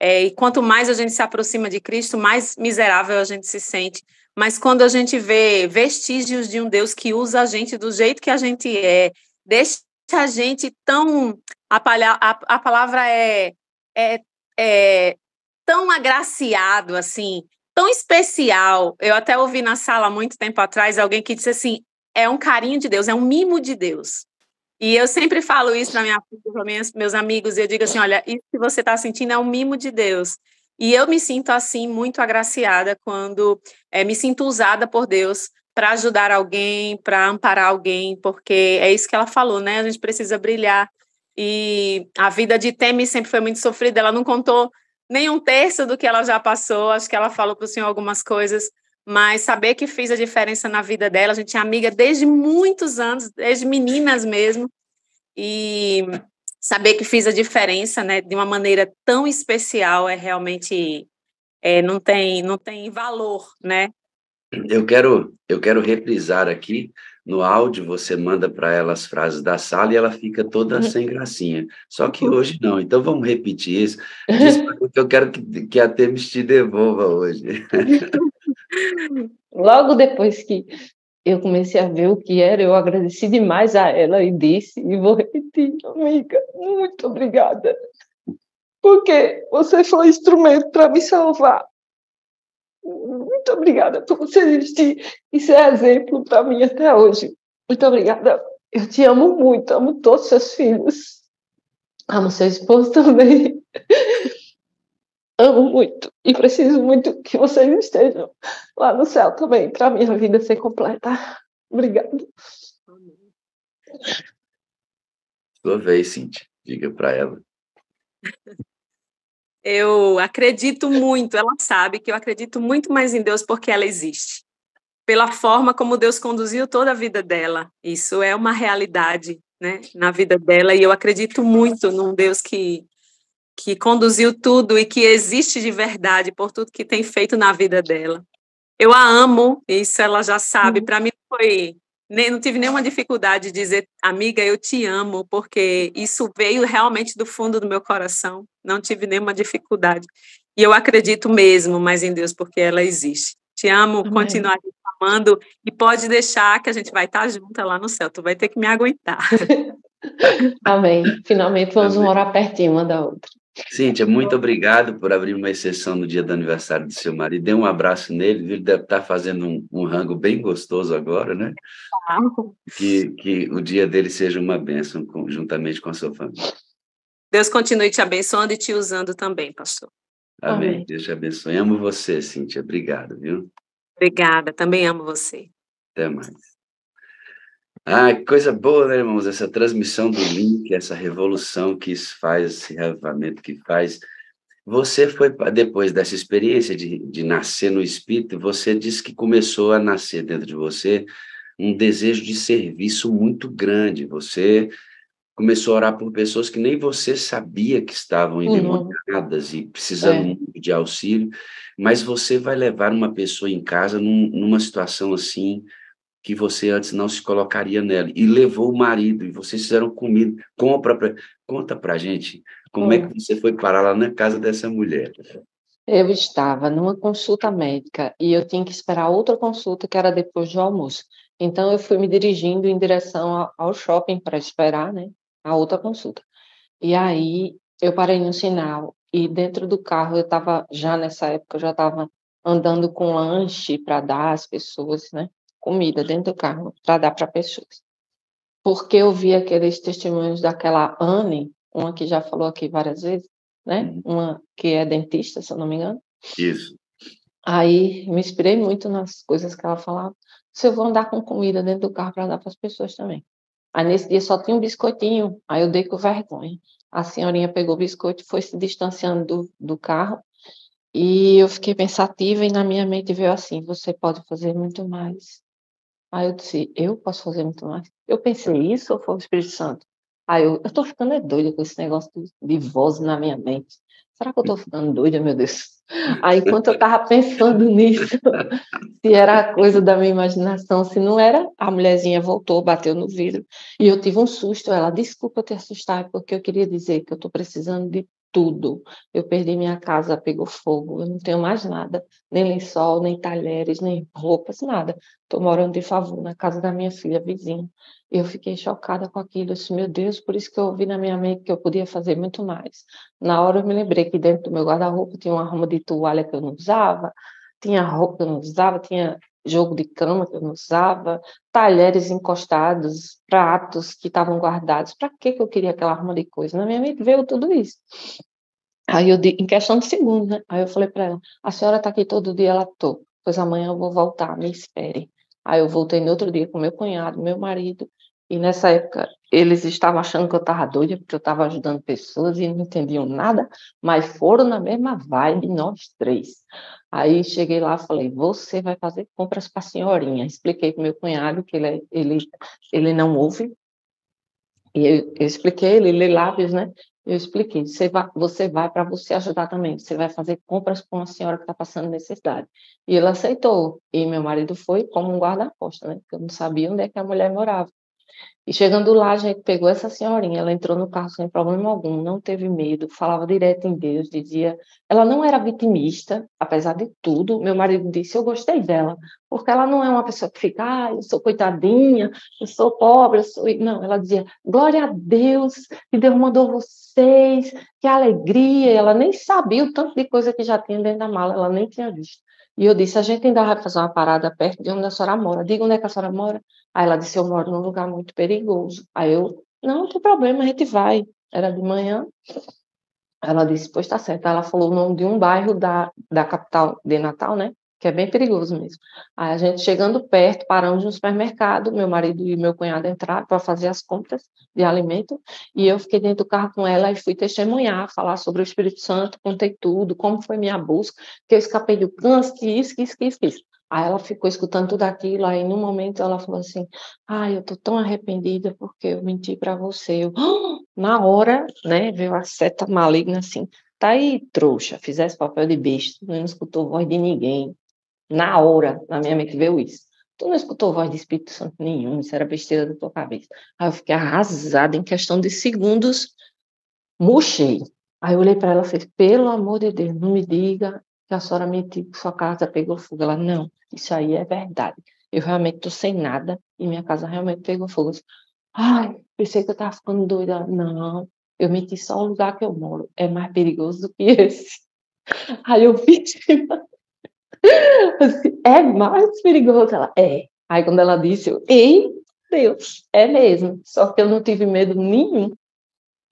e quanto mais a gente se aproxima de Cristo, mais miserável a gente se sente. Mas quando a gente vê vestígios de um Deus que usa a gente do jeito que a gente deixa a gente tão... A palavra é tão agraciado, assim, tão especial. Eu até ouvi na sala, há muito tempo atrás, alguém que disse assim, é um carinho de Deus, é um mimo de Deus. E eu sempre falo isso para minha filha, para meus amigos, e eu digo assim, olha, isso que você está sentindo é um mimo de Deus. E eu me sinto, assim, muito agraciada quando me sinto usada por Deus para ajudar alguém, para amparar alguém, porque é isso que ela falou, né? A gente precisa brilhar. E a vida de Temi sempre foi muito sofrida, ela não contou nem um terço do que ela já passou, acho que ela falou para o senhor algumas coisas, mas saber que fiz a diferença na vida dela, a gente é amiga desde muitos anos, desde meninas mesmo, e saber que fiz a diferença, né, de uma maneira tão especial realmente, não tem valor, né? Eu quero reprisar aqui. No áudio, você manda para ela as frases da sala e ela fica toda sem gracinha. Só que hoje não. Então, vamos repetir isso. Diz para mim que eu quero que a Temis te devolva hoje. Logo depois que eu comecei a ver o que era, eu agradeci demais a ela e disse, e vou repetir, amiga, muito obrigada, porque você foi instrumento para me salvar. Muito obrigada por você existir e ser exemplo para mim até hoje. Muito obrigada. Eu te amo muito, amo todos os seus filhos. Amo seu esposo também. Amo muito e preciso muito que vocês estejam lá no céu também, para a minha vida ser completa. Obrigada. Sua vez, Cíntia. Diga para ela. Eu acredito muito, ela sabe que eu acredito muito mais em Deus porque ela existe. Pela forma como Deus conduziu toda a vida dela. Isso é uma realidade, né, na vida dela, e eu acredito muito num Deus que conduziu tudo e que existe de verdade por tudo que tem feito na vida dela. Eu a amo, isso ela já sabe. Para mim não tive nenhuma dificuldade de dizer, amiga, eu te amo, porque isso veio realmente do fundo do meu coração. Não tive nenhuma dificuldade. E eu acredito mesmo mais em Deus, porque ela existe. Te amo, Amém. continuar te amando, e pode deixar que a gente vai estar junta lá no céu. Tu vai ter que me aguentar. Amém. Finalmente vamos Amém. morar pertinho uma da outra. Cíntia, muito obrigado por abrir uma exceção no dia do aniversário do seu marido. Dê um abraço nele, ele deve estar fazendo um rango bem gostoso agora, né? Que o dia dele seja uma bênção, juntamente com a sua família. Deus continue te abençoando e te usando também, pastor. Amém. Amém. Deus te abençoe. Amo você, Cíntia. Obrigado, viu? Obrigada, também amo você. Até mais. Ah, que coisa boa, né, irmãos? Essa transmissão do link, essa revolução que isso faz, esse reavivamento que faz. Você foi, depois dessa experiência de nascer no Espírito, você disse que começou a nascer dentro de você um desejo de serviço muito grande. Você começou a orar por pessoas que nem você sabia que estavam endemoniadas e precisando muito de auxílio, mas você vai levar uma pessoa em casa numa situação assim, que você antes não se colocaria nela, e levou o marido, e vocês fizeram comida, conta pra gente, como é que você foi parar lá na casa dessa mulher? Eu estava numa consulta médica e eu tinha que esperar outra consulta que era depois do almoço. Então eu fui me dirigindo em direção ao shopping para esperar, né, a outra consulta. E aí eu parei no sinal e dentro do carro eu estava, já nessa época, eu já estava andando com lanche para dar às pessoas, né, comida dentro do carro para dar para pessoas. Porque eu vi aqueles testemunhos daquela Anne, uma que já falou aqui várias vezes, né? Uma que é dentista, se eu não me engano. Isso. Aí me inspirei muito nas coisas que ela falava. Se eu vou andar com comida dentro do carro para dar para as pessoas também. Aí nesse dia só tinha um biscoitinho, aí eu dei com vergonha. A senhorinha pegou o biscoito e foi se distanciando do carro. E eu fiquei pensativa e na minha mente veio assim: você pode fazer muito mais. Aí eu disse: eu posso fazer muito mais? Eu pensei isso ou foi o Espírito Santo? Aí eu tô ficando doida com esse negócio de voz na minha mente. Será que eu tô ficando doida, meu Deus? Aí, enquanto eu tava pensando nisso, se era coisa da minha imaginação, se não era, a mulherzinha voltou, bateu no vidro, e eu tive um susto. Ela: desculpa te assustar, porque eu queria dizer que eu tô precisando de tudo. Eu perdi minha casa, pegou fogo, eu não tenho mais nada, nem lençol, nem talheres, nem roupas, nada. Estou morando de favor na casa da minha filha vizinha. Eu fiquei chocada com aquilo. Eu disse: meu Deus, por isso que eu ouvi na minha mente que eu podia fazer muito mais. Na hora eu me lembrei que dentro do meu guarda-roupa tinha uma arma de toalha que eu não usava, tinha roupa que eu não usava, tinha jogo de cama que eu não usava, talheres encostados, pratos que estavam guardados. Para que eu queria aquela arma de coisa? Na minha mente veio tudo isso. Aí eu, em questão de segundos, né? Aí eu falei para ela: a senhora está aqui todo dia? Ela: tô. Pois amanhã eu vou voltar, me espere. Aí eu voltei no outro dia com meu cunhado, meu marido, e nessa época eles estavam achando que eu estava doida, porque eu estava ajudando pessoas e não entendiam nada, mas foram na mesma vibe, nós três. Aí cheguei lá e falei: você vai fazer compras para a senhorinha. Expliquei para meu cunhado que ele não ouve, e eu expliquei, ele lê lábios, né? Eu expliquei: você vai para você ajudar também, você vai fazer compras com uma senhora que está passando necessidade. E ele aceitou, e meu marido foi como um guarda-costas, né? Porque eu não sabia onde é que a mulher morava. E chegando lá, a gente pegou essa senhorinha, ela entrou no carro sem problema algum, não teve medo, falava direto em Deus, dizia... Ela não era vitimista, apesar de tudo. Meu marido disse: eu gostei dela, porque ela não é uma pessoa que fica: eu sou coitadinha, eu sou pobre, eu sou... Não, ela dizia: glória a Deus, que Deus mandou vocês, que alegria. Ela nem sabia o tanto de coisa que já tinha dentro da mala, ela nem tinha visto. E eu disse: a gente ainda vai fazer uma parada perto de onde a senhora mora. Diga onde é que a senhora mora. Aí ela disse: eu moro num lugar muito perigoso. Aí eu: não tem problema, a gente vai. Era de manhã. Ela disse: pois tá certo. Ela falou o nome de um bairro da capital de Natal, né? Que é bem perigoso mesmo. Aí a gente chegando perto, paramos no supermercado, meu marido e meu cunhado entraram para fazer as compras de alimento, e eu fiquei dentro do carro com ela e fui testemunhar, falar sobre o Espírito Santo, contei tudo, como foi minha busca, que eu escapei do câncer, que isso. Aí ela ficou escutando tudo aquilo, aí no momento ela falou assim: eu tô tão arrependida porque eu menti para você. Na hora, né, veio a seta maligna assim: tá aí, trouxa, fizesse papel de besta, não escutou voz de ninguém. Na hora, na minha mente veio isso. Tu não escutou voz de Espírito Santo nenhum, isso era besteira da tua cabeça. Aí eu fiquei arrasada, em questão de segundos, murchei. Aí eu olhei para ela e falei, pelo amor de Deus, não me diga que a senhora mentiu, que sua casa pegou fogo. Ela, não, isso aí é verdade. Eu realmente estou sem nada e minha casa realmente pegou fogo. Eu disse, ai, pensei que eu estava ficando doida. Ela, não, eu menti só o lugar que eu moro. É mais perigoso do que esse. Aí eu fiz, assim, é mais perigoso. Ela, é. Aí quando ela disse, eu, ei, Deus, é mesmo. Só que eu não tive medo nenhum.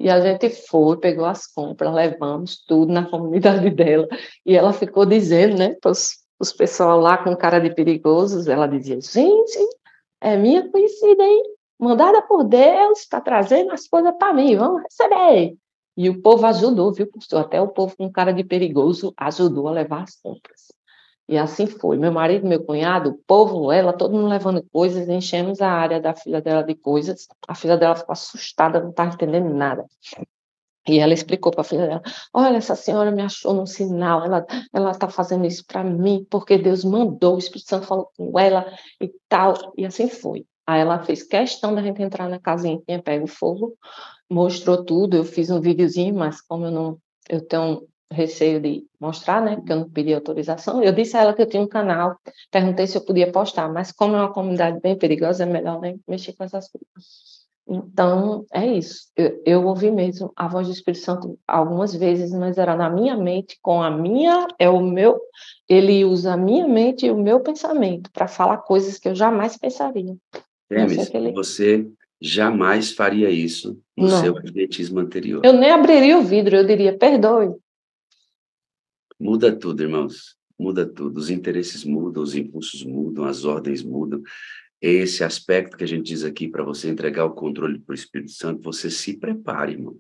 E a gente foi, pegou as compras, levamos tudo na comunidade dela. E ela ficou dizendo, né, para os pessoal lá com cara de perigosos, ela dizia, gente, é minha conhecida, hein? Mandada por Deus, está trazendo as coisas para mim, vamos receber. E o povo ajudou, viu, pastor? Até o povo com cara de perigoso ajudou a levar as compras. E assim foi. Meu marido, meu cunhado, o povo, ela, todo mundo levando coisas, enchemos a área da filha dela de coisas. A filha dela ficou assustada, não estava entendendo nada. E ela explicou para a filha dela: olha, essa senhora me achou num sinal, ela está fazendo isso para mim, porque Deus mandou, o Espírito Santo falou com ela e tal. E assim foi. Aí ela fez questão da gente entrar na casinha que tinha pego fogo, mostrou tudo. Eu fiz um videozinho, mas como eu tenho receio de mostrar, né, porque eu não pedi autorização, eu disse a ela que eu tinha um canal, perguntei se eu podia postar, mas como é uma comunidade bem perigosa, é melhor nem mexer com essas coisas. Então, é isso. Eu ouvi mesmo a voz do Espírito Santo algumas vezes, mas era na minha mente, ele usa a minha mente e o meu pensamento para falar coisas que eu jamais pensaria. Temes, você jamais faria isso no seu adventismo anterior. Eu nem abriria o vidro, eu diria, perdoe. Muda tudo, irmãos. Muda tudo. Os interesses mudam, os impulsos mudam, as ordens mudam. Esse aspecto que a gente diz aqui para você entregar o controle para o Espírito Santo, você se prepare, irmão.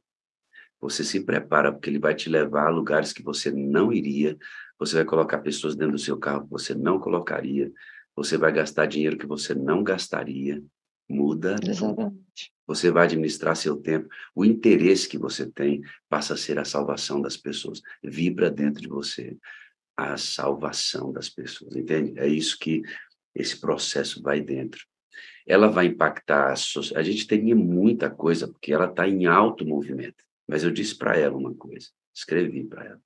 Você se prepara, porque ele vai te levar a lugares que você não iria, você vai colocar pessoas dentro do seu carro que você não colocaria, você vai gastar dinheiro que você não gastaria. Muda tudo. Exatamente. Você vai administrar seu tempo. O interesse que você tem passa a ser a salvação das pessoas. Vibra dentro de você a salvação das pessoas, entende? É isso que esse processo vai dentro. Ela vai impactar a gente teria muita coisa, porque ela está em alto movimento. Mas eu disse para ela uma coisa, escrevi para ela.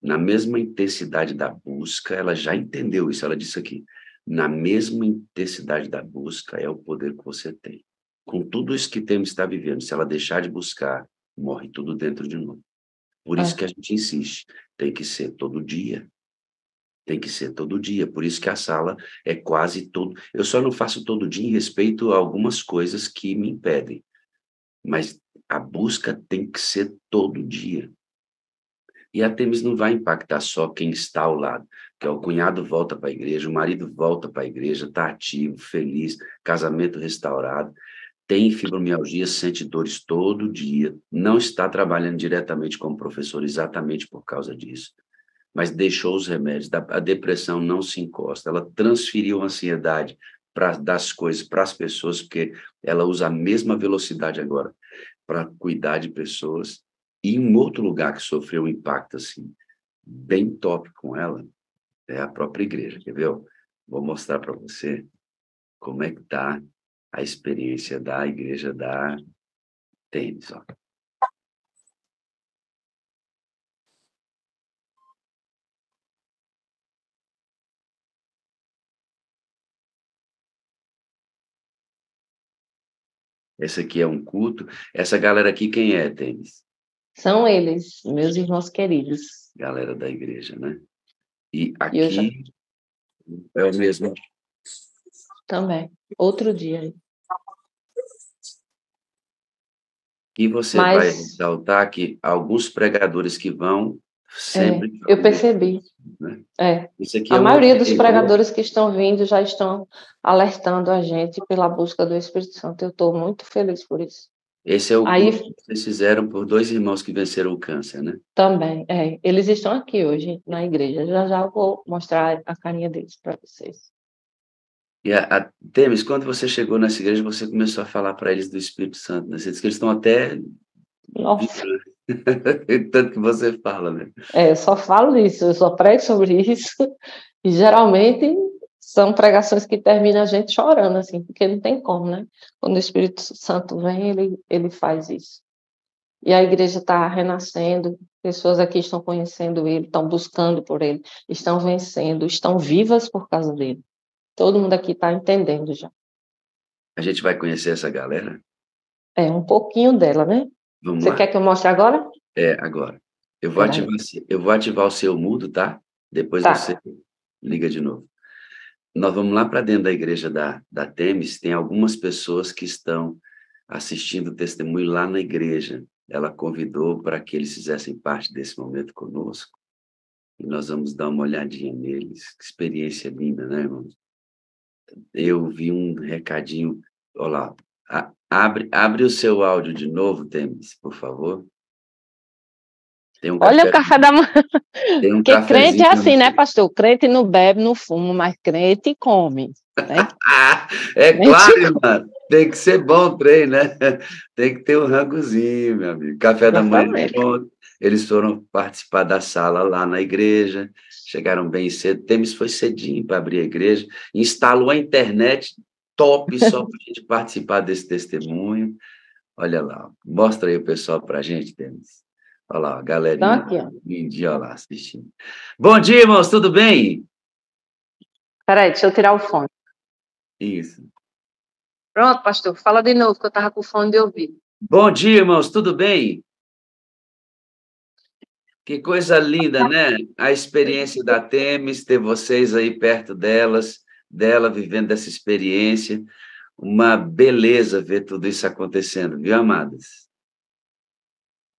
Na mesma intensidade da busca, ela já entendeu isso, ela disse aqui, na mesma intensidade da busca é o poder que você tem. Com tudo isso que temos está vivendo, se ela deixar de buscar, morre tudo dentro de novo. Por isso que a gente insiste, tem que ser todo dia. Tem que ser todo dia, por isso que a sala é quase todo... Eu só não faço todo dia em respeito a algumas coisas que me impedem, mas a busca tem que ser todo dia. E a Temis não vai impactar só quem está ao lado, porque o cunhado volta para a igreja, o marido volta para a igreja, está ativo, feliz, casamento restaurado, tem fibromialgia, sente dores todo dia, não está trabalhando diretamente como professor exatamente por causa disso, mas deixou os remédios, a depressão não se encosta, ela transferiu a ansiedade das coisas para as pessoas, porque ela usa a mesma velocidade agora para cuidar de pessoas. E um outro lugar que sofreu um impacto assim, bem top com ela, é a própria igreja, quer ver? Vou mostrar para você como é que está a experiência da igreja da Temis, ó. Esse aqui é um culto. Essa galera aqui, quem é, Temis? São eles, meus irmãos queridos. Galera da igreja, né? E aqui é o mesmo. Também. Outro dia. E você vai ressaltar que alguns pregadores que vão sempre... eu percebi. Né? Isso aqui a maioria dos pregadores que estão vindo já estão alertando a gente pela busca do Espírito Santo. Eu estou muito feliz por isso. Esse é o curso que vocês fizeram por 2 irmãos que venceram o câncer, né? Também, eles estão aqui hoje na igreja. Já eu vou mostrar a carinha deles para vocês. E Temis, quando você chegou nessa igreja, você começou a falar para eles do Espírito Santo, né? Você disse que eles estão até... Nossa! Tanto que você fala, né? Eu só falo isso, eu só prego sobre isso. E geralmente são pregações que terminam a gente chorando, assim, porque não tem como, né? Quando o Espírito Santo vem, ele faz isso. E a igreja está renascendo, pessoas aqui estão conhecendo ele, estão buscando por ele, estão vencendo, estão vivas por causa dele. Todo mundo aqui está entendendo já. A gente vai conhecer essa galera? É um pouquinho dela, né? Vamos Você lá. quer que eu mostre agora? Agora. Eu vou ativar o seu mudo, tá? Depois Tá. você liga de novo. Nós vamos lá para dentro da igreja da Temis, tem algumas pessoas que estão assistindo o testemunho lá na igreja. Ela convidou para que eles fizessem parte desse momento conosco. E nós vamos dar uma olhadinha neles. Que experiência linda, né, irmãos? Eu vi um recadinho. Olha lá. Abre o seu áudio de novo, Temis, por favor. Tem um Olha café, o café da manhã. tem um Porque crente cafezinho é para assim, né, você. pastor? Crente não bebe, não fuma, mas crente come, né? É Crente claro, irmã. Tem que ser bom o trem, né? Tem que ter um rangozinho, meu amigo. Café da manhã Exatamente. pronto. Eles foram participar da sala lá na igreja, chegaram bem cedo. Temis foi cedinho para abrir a igreja, instalou a internet top só para a gente participar desse testemunho. Olha lá, mostra aí o pessoal para a gente, Temis. Olha lá, a Então, galerinha. aqui, ó. Lindinha, olha lá, assistindo. Bom dia, irmãos, tudo bem? Peraí, deixa eu tirar o fone. Isso. Pronto, pastor, fala de novo, que eu estava com fone de ouvido. Bom dia, irmãos, tudo bem? Que coisa linda, né? A experiência da Temis, ter vocês aí perto dela vivendo essa experiência. Uma beleza ver tudo isso acontecendo, viu, amadas?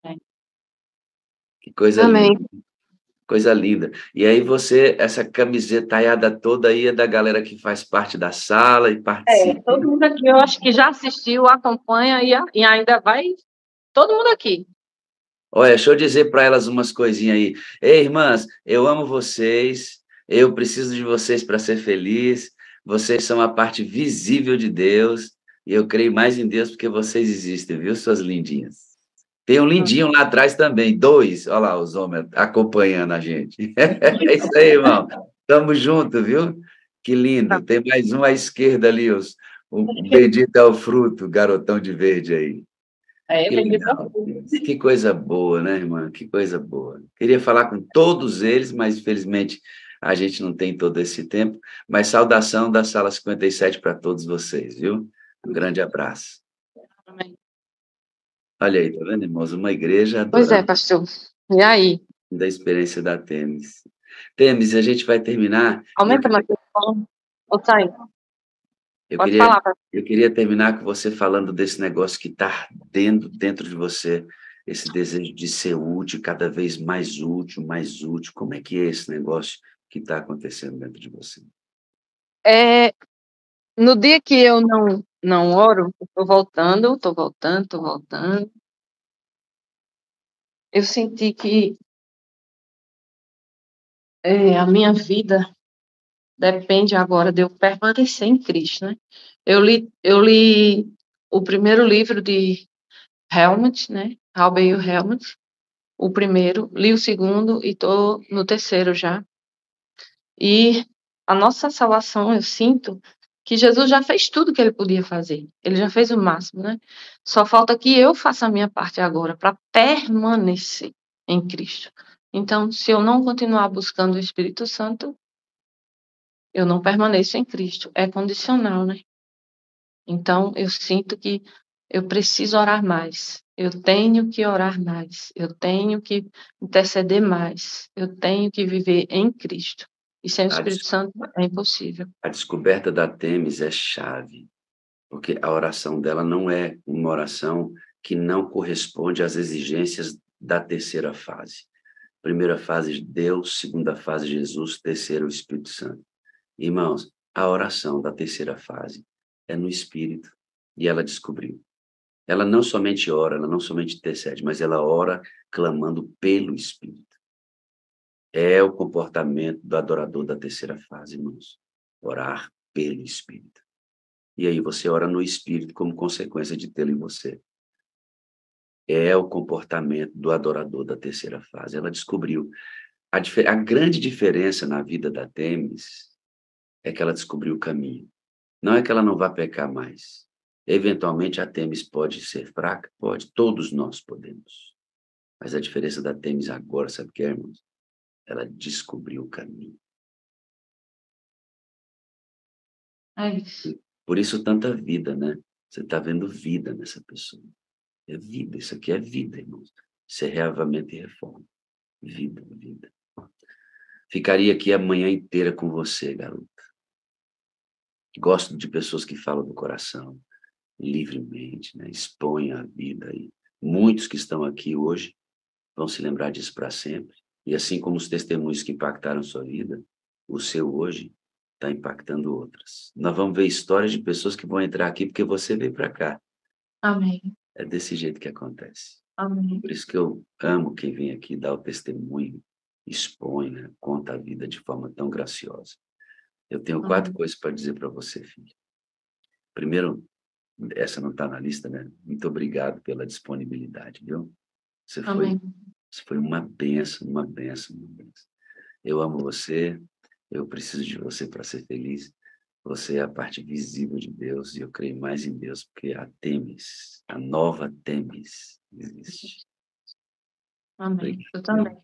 É. Que coisa Amém. linda. Coisa linda. E aí você, essa camisetaiada toda aí é da galera que faz parte da sala e participa. Todo mundo aqui, eu acho que já assistiu, acompanha e ainda vai. Todo mundo aqui. Olha, deixa eu dizer para elas umas coisinhas aí. Ei, irmãs, eu amo vocês, eu preciso de vocês para ser feliz, vocês são a parte visível de Deus, e eu creio mais em Deus porque vocês existem, viu, suas lindinhas? Tem um lindinho lá atrás também, 2, olha lá os homens acompanhando a gente. É isso aí, irmão. Tamo junto, viu? Que lindo. Tem mais um à esquerda ali, o bendito é o fruto, garotão de verde aí. Que legal. Que coisa boa, né, irmã? Que coisa boa. Queria falar com todos eles, mas infelizmente a gente não tem todo esse tempo. Mas saudação da Sala 57 para todos vocês, viu? Um grande abraço. Amém. Olha aí, tá vendo, irmãos? Uma igreja Pois é, adorando pastor. E aí? da experiência da Temis. Temis, a gente vai terminar. Aumenta mais o som. Ô, Thay, Eu pode queria, falar. eu queria terminar com você falando desse negócio que está dentro de você, esse desejo de ser útil, cada vez mais útil, mais útil. Como é que é esse negócio que está acontecendo dentro de você? No dia que eu não oro, estou voltando. Eu senti que a minha vida depende agora de eu permanecer em Cristo, né? Eu li o primeiro livro de Helmut, né? Halbeil Helmut, o primeiro, li o segundo e estou no terceiro já. E a nossa salvação, eu sinto que Jesus já fez tudo que ele podia fazer. Ele já fez o máximo, né? Só falta que eu faça a minha parte agora para permanecer em Cristo. Então, se eu não continuar buscando o Espírito Santo, eu não permaneço em Cristo. É condicional, né? Então, eu sinto que eu preciso orar mais. Eu tenho que orar mais. Eu tenho que interceder mais. Eu tenho que viver em Cristo. E sem o Espírito Santo é impossível. A descoberta da Temis é chave, porque a oração dela não é uma oração que não corresponde às exigências da terceira fase. Primeira fase, Deus. Segunda fase, Jesus. Terceira, o Espírito Santo. Irmãos, a oração da terceira fase é no Espírito. E ela descobriu. Ela não somente ora, ela não somente intercede, mas ela ora clamando pelo Espírito. É o comportamento do adorador da terceira fase, irmãos. Orar pelo Espírito. E aí você ora no Espírito como consequência de tê-lo em você. É o comportamento do adorador da terceira fase. Ela descobriu a grande diferença na vida da Temis é que ela descobriu o caminho. Não é que ela não vá pecar mais. Eventualmente a Têmis pode ser fraca? Pode, todos nós podemos. Mas a diferença da Têmis agora, sabe o que é, irmãos? Ela descobriu o caminho. É isso. Por isso tanta vida, né? Você está vendo vida nessa pessoa. É vida, isso aqui é vida, irmãos. Isso é reavamento e reforma. Vida, vida. Ficaria aqui a manhã inteira com você, garota. Gosto de pessoas que falam do coração, livremente, né? Expõem a vida. E muitos que estão aqui hoje vão se lembrar disso para sempre. E assim como os testemunhos que impactaram sua vida, o seu hoje está impactando outras. Nós vamos ver histórias de pessoas que vão entrar aqui porque você veio para cá. Amém. É desse jeito que acontece. Amém. Por isso que eu amo quem vem aqui dar o testemunho, expõe, né? Conta a vida de forma tão graciosa. Eu tenho 4 coisas para dizer para você, filho. Primeiro, essa não está na lista, né? Muito obrigado pela disponibilidade, viu? Você Amém. foi uma bênção, uma bênção, uma bênção. Eu amo você, eu preciso de você para ser feliz. Você é a parte visível de Deus e eu creio mais em Deus, porque a Têmis, a nova Têmis existe. Amém. Eu também.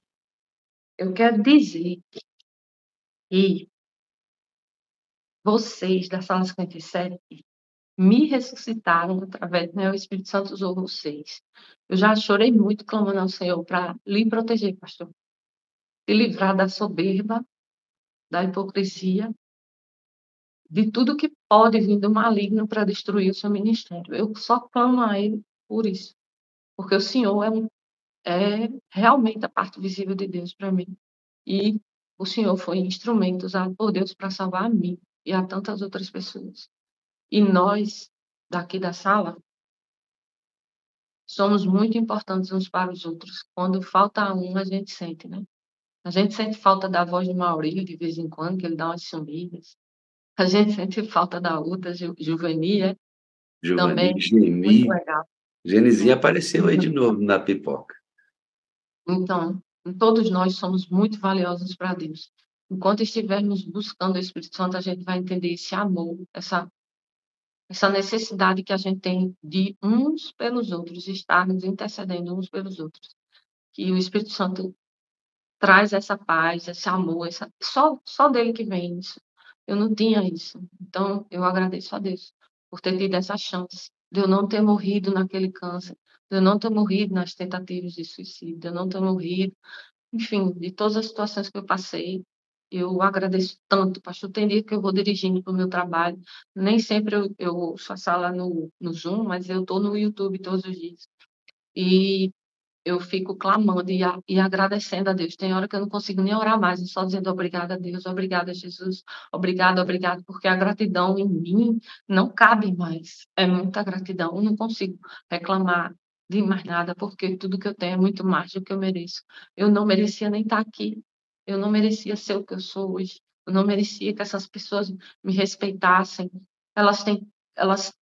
Eu quero dizer que vocês da Sala 57 me ressuscitaram através, né? O Espírito Santo usou vocês. Eu já chorei muito clamando ao Senhor para lhe proteger, pastor. Se livrar da soberba, da hipocrisia, de tudo que pode vir do maligno para destruir o seu ministério. Eu só clamo a Ele por isso. Porque o Senhor é realmente a parte visível de Deus para mim. E o Senhor foi instrumento usado por Deus para salvar a mim e a tantas outras pessoas. E nós, daqui da sala, somos muito importantes uns para os outros. Quando falta um, a gente sente, né? A gente sente falta da voz de Maurílio de vez em quando, que ele dá umas sumidas. A gente sente falta da outra, Juvenia, Giovanni, também. Muito Geni, legal. Genizinha apareceu aí de novo na pipoca. Então, todos nós somos muito valiosos para Deus. Enquanto estivermos buscando o Espírito Santo, a gente vai entender esse amor, essa necessidade que a gente tem de uns pelos outros, estarmos intercedendo uns pelos outros. Que o Espírito Santo traz essa paz, esse amor, só dele que vem isso. Eu não tinha isso. Então, eu agradeço a Deus por ter tido essa chance de eu não ter morrido naquele câncer, de eu não ter morrido nas tentativas de suicídio, de eu não ter morrido, enfim, de todas as situações que eu passei. Eu agradeço tanto, pastor. Tem dia que eu vou dirigindo para o meu trabalho. Nem sempre eu ouço a sala no Zoom, mas eu estou no YouTube todos os dias. E eu fico clamando e agradecendo a Deus. Tem hora que eu não consigo nem orar mais, só dizendo obrigada a Deus, obrigada a Jesus, obrigado, obrigado, porque a gratidão em mim não cabe mais. É muita gratidão. Eu não consigo reclamar de mais nada, porque tudo que eu tenho é muito mais do que eu mereço. Eu não merecia nem estar aqui. Eu não merecia ser o que eu sou hoje. Eu não merecia que essas pessoas me respeitassem. Elas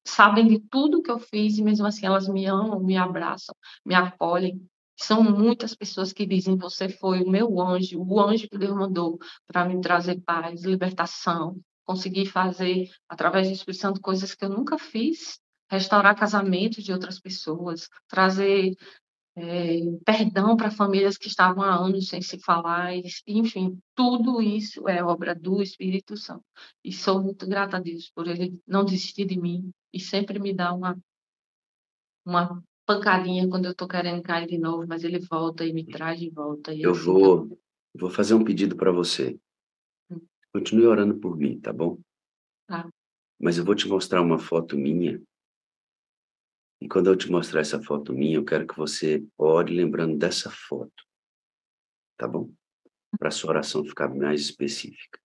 sabem de tudo que eu fiz e mesmo assim elas me amam, me abraçam, me acolhem. São muitas pessoas que dizem: você foi o meu anjo, o anjo que Deus mandou para me trazer paz, libertação, conseguir fazer, através do Espírito Santo, coisas que eu nunca fiz, restaurar casamentos de outras pessoas, trazer perdão para famílias que estavam há anos sem se falar, enfim, tudo isso é obra do Espírito Santo. E sou muito grata a Deus por ele não desistir de mim e sempre me dar uma pancadinha quando eu estou querendo cair de novo, mas ele volta e me traz de volta. E é Eu assim que eu... vou fazer um pedido para você. Continue orando por mim, tá bom? Tá. Mas eu vou te mostrar uma foto minha. E quando eu te mostrar essa foto minha, eu quero que você ore lembrando dessa foto. Tá bom? Para a sua oração ficar mais específica.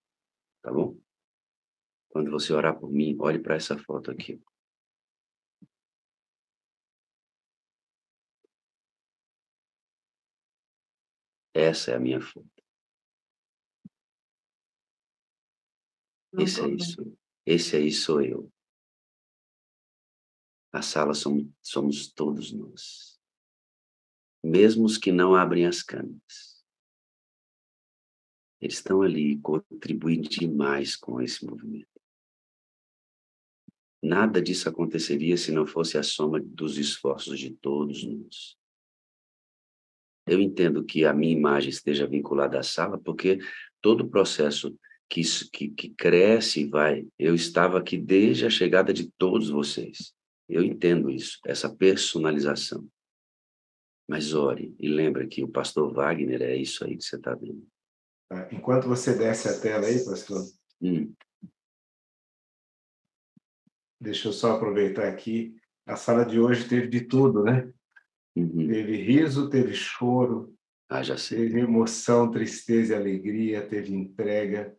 Tá bom? Quando você orar por mim, olhe para essa foto aqui. Essa é a minha foto. Esse aí sou eu. A sala somos todos nós. Mesmo os que não abrem as câmeras. eles estão ali contribuindo demais com esse movimento. Nada disso aconteceria se não fosse a soma dos esforços de todos nós. Eu entendo que a minha imagem esteja vinculada à sala, porque todo o processo que cresce e vai, eu estava aqui desde a chegada de todos vocês. Eu entendo isso, essa personalização. Mas ore e lembra que o pastor Wagner é isso aí que você está vendo. Enquanto você desce a tela aí, pastor, deixa eu só aproveitar aqui. A sala de hoje teve de tudo, né? Teve riso, teve choro, já sei. teve emoção, tristeza e alegria, teve entrega.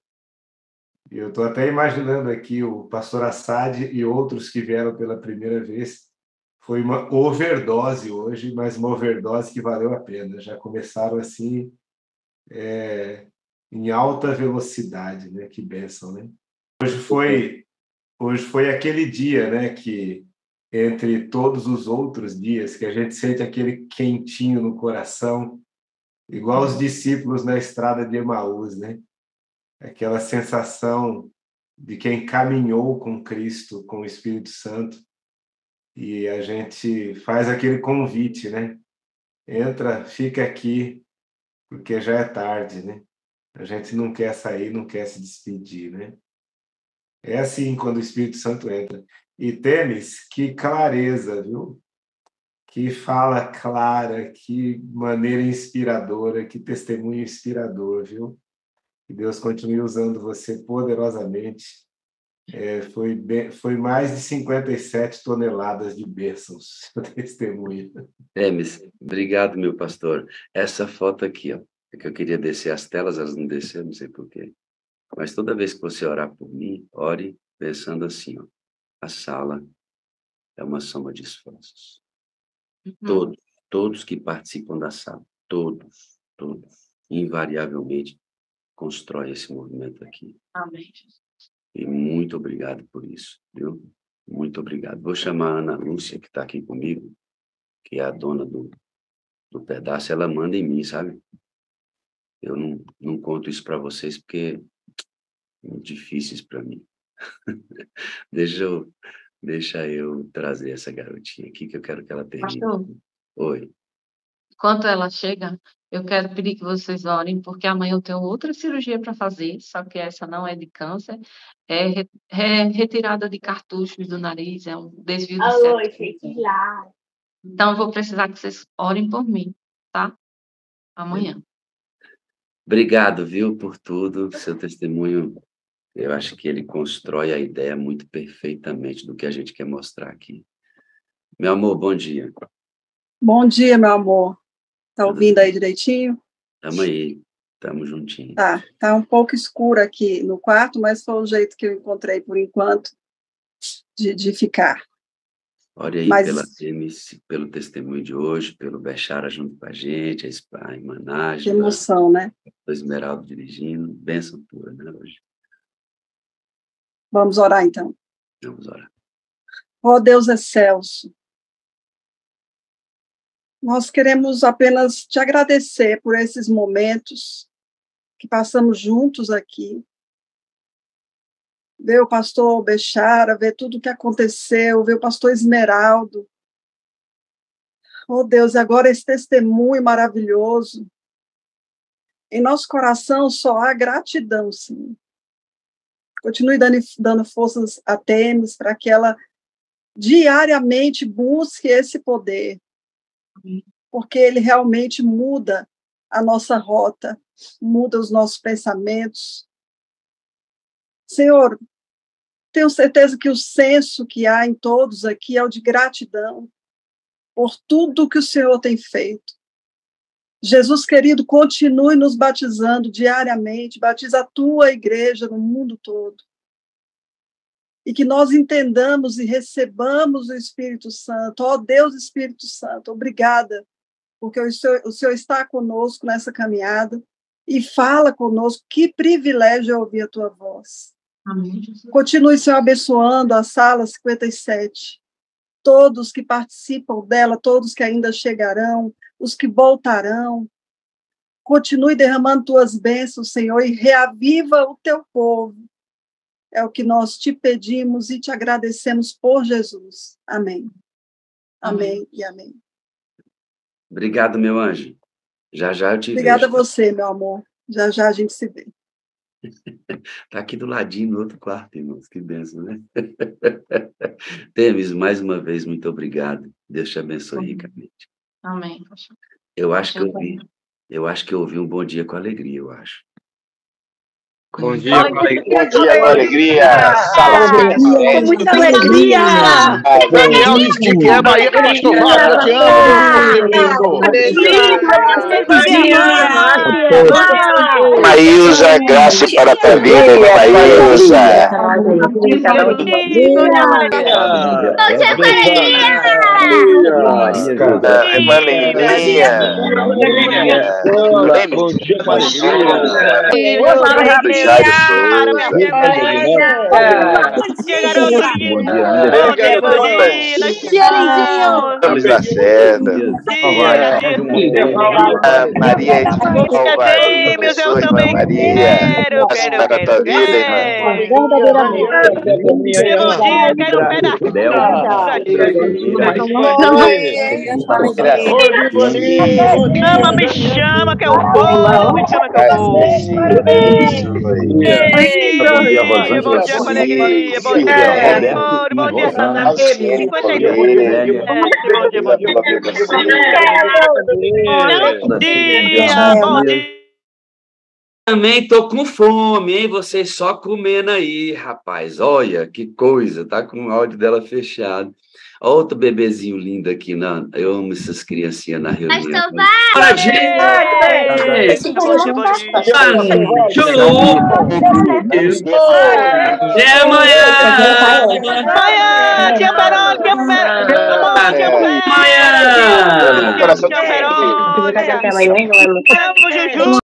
E eu estou até imaginando aqui o pastor Assad e outros que vieram pela primeira vez. Foi uma overdose hoje, mas uma overdose que valeu a pena. Já começaram assim, em alta velocidade, né? Que bênção, né? Hoje foi aquele dia, né? Que entre todos os outros dias, que a gente sente aquele quentinho no coração, igual os discípulos na estrada de Emaús, né? Aquela sensação de quem caminhou com Cristo, com o Espírito Santo, e a gente faz aquele convite, né? Entra, fica aqui, porque já é tarde, né? A gente não quer sair, não quer se despedir, né? É assim quando o Espírito Santo entra. E Temes, que clareza, viu? Que fala clara, que maneira inspiradora, que testemunho inspirador, viu? Que Deus continue usando você poderosamente. Foi mais de 57 toneladas de bênçãos, seu testemunho. Temes, obrigado, meu pastor. Essa foto aqui, ó, é que eu queria descer as telas, elas não desceram, não sei porquê. Mas toda vez que você orar por mim, ore pensando assim, ó, a sala é uma soma de esforços. Todos que participam da sala, todos, invariavelmente, constroem esse movimento aqui. Amém. E muito obrigado por isso, viu? Muito obrigado. Vou chamar a Ana Lúcia, que está aqui comigo, que é a dona do pedaço, ela manda em mim, sabe? Eu não conto isso para vocês porque é muito difíceis para mim. Deixa eu trazer essa garotinha aqui, que eu quero que ela termine. Pastor, Oi. enquanto ela chega, eu quero pedir que vocês orem, porque amanhã eu tenho outra cirurgia para fazer, só que essa não é de câncer, é retirada de cartuchos do nariz, é um desvio de septo. Então, eu vou precisar que vocês orem por mim, tá? Amanhã. Obrigado, viu, por tudo. Seu testemunho, eu acho que ele constrói a ideia muito perfeitamente do que a gente quer mostrar aqui. Meu amor, bom dia. Bom dia, meu amor. Tá ouvindo aí direitinho? Tamo aí, tamo juntinho. Tá um pouco escuro aqui no quarto, mas foi o jeito que eu encontrei por enquanto de ficar. Olha aí pela Temes, pelo testemunho de hoje, pelo Bechara junto com a gente, a irmã Nájila. Que emoção, né? O Esmeraldo dirigindo, bênção pura, né, hoje. Vamos orar, então. Vamos orar. Ó Deus excelso, nós queremos apenas te agradecer por esses momentos que passamos juntos aqui. Ver o pastor Bechara, ver tudo o que aconteceu, ver o pastor Esmeraldo. Oh Deus, agora esse testemunho maravilhoso. Em nosso coração só há gratidão, Senhor. Continue dando forças a Temes para que ela diariamente busque esse poder, porque ele realmente muda a nossa rota, muda os nossos pensamentos. Senhor, tenho certeza que o senso que há em todos aqui é o de gratidão por tudo que o Senhor tem feito. Jesus querido, continue nos batizando diariamente, batiza a tua igreja no mundo todo. E que nós entendamos e recebamos o Espírito Santo. Ó Deus Espírito Santo, obrigada, porque o Senhor está conosco nessa caminhada e fala conosco. Que privilégio ouvir a tua voz. Amém. Continue, Senhor, abençoando a sala 57. Todos que participam dela, todos que ainda chegarão, os que voltarão. Continue derramando tuas bênçãos, Senhor, e reaviva o teu povo. É o que nós te pedimos e te agradecemos por Jesus. Amém. Amém e amém. Obrigado, meu anjo. Já eu te Obrigada a vejo. você, meu amor. Já já a gente se vê. Está aqui do ladinho, no outro quarto, irmãos. Que bênção, né? Temis, mais uma vez, muito obrigado. Deus te abençoe ricamente. Amém. Eu acho que eu ouvi um bom dia com alegria, eu acho. Bom dia com alegria. Bom dia com alegria. Sala Com muita alegria! Daniel de Estiqueira, Bahia, pastor Wagner, eu te amo. Maísa, graça para a tua vida, Maísa. Manelinha. Bom dia com alegria. Jair Souza. Luiz Lacerda. Maria Edilva. Pessoa, irmã Maria. Graça para a tua vida, irmã. Chama, me chama que eu vou, me chama que eu vou. Bom dia com alegria, bom dia, amor, bom dia, Santa. 52. Bom dia. Também tô com fome, hein? Vocês só comendo aí, rapaz. Olha que coisa, tá com o áudio dela fechado. Outro bebezinho lindo aqui, não. Eu amo essas criancinhas na reunião. Bora, gente! Até amanhã! Amanhã, tia Perol, tia Perol. Amanhã! Tia Perol. Vamos, Juju.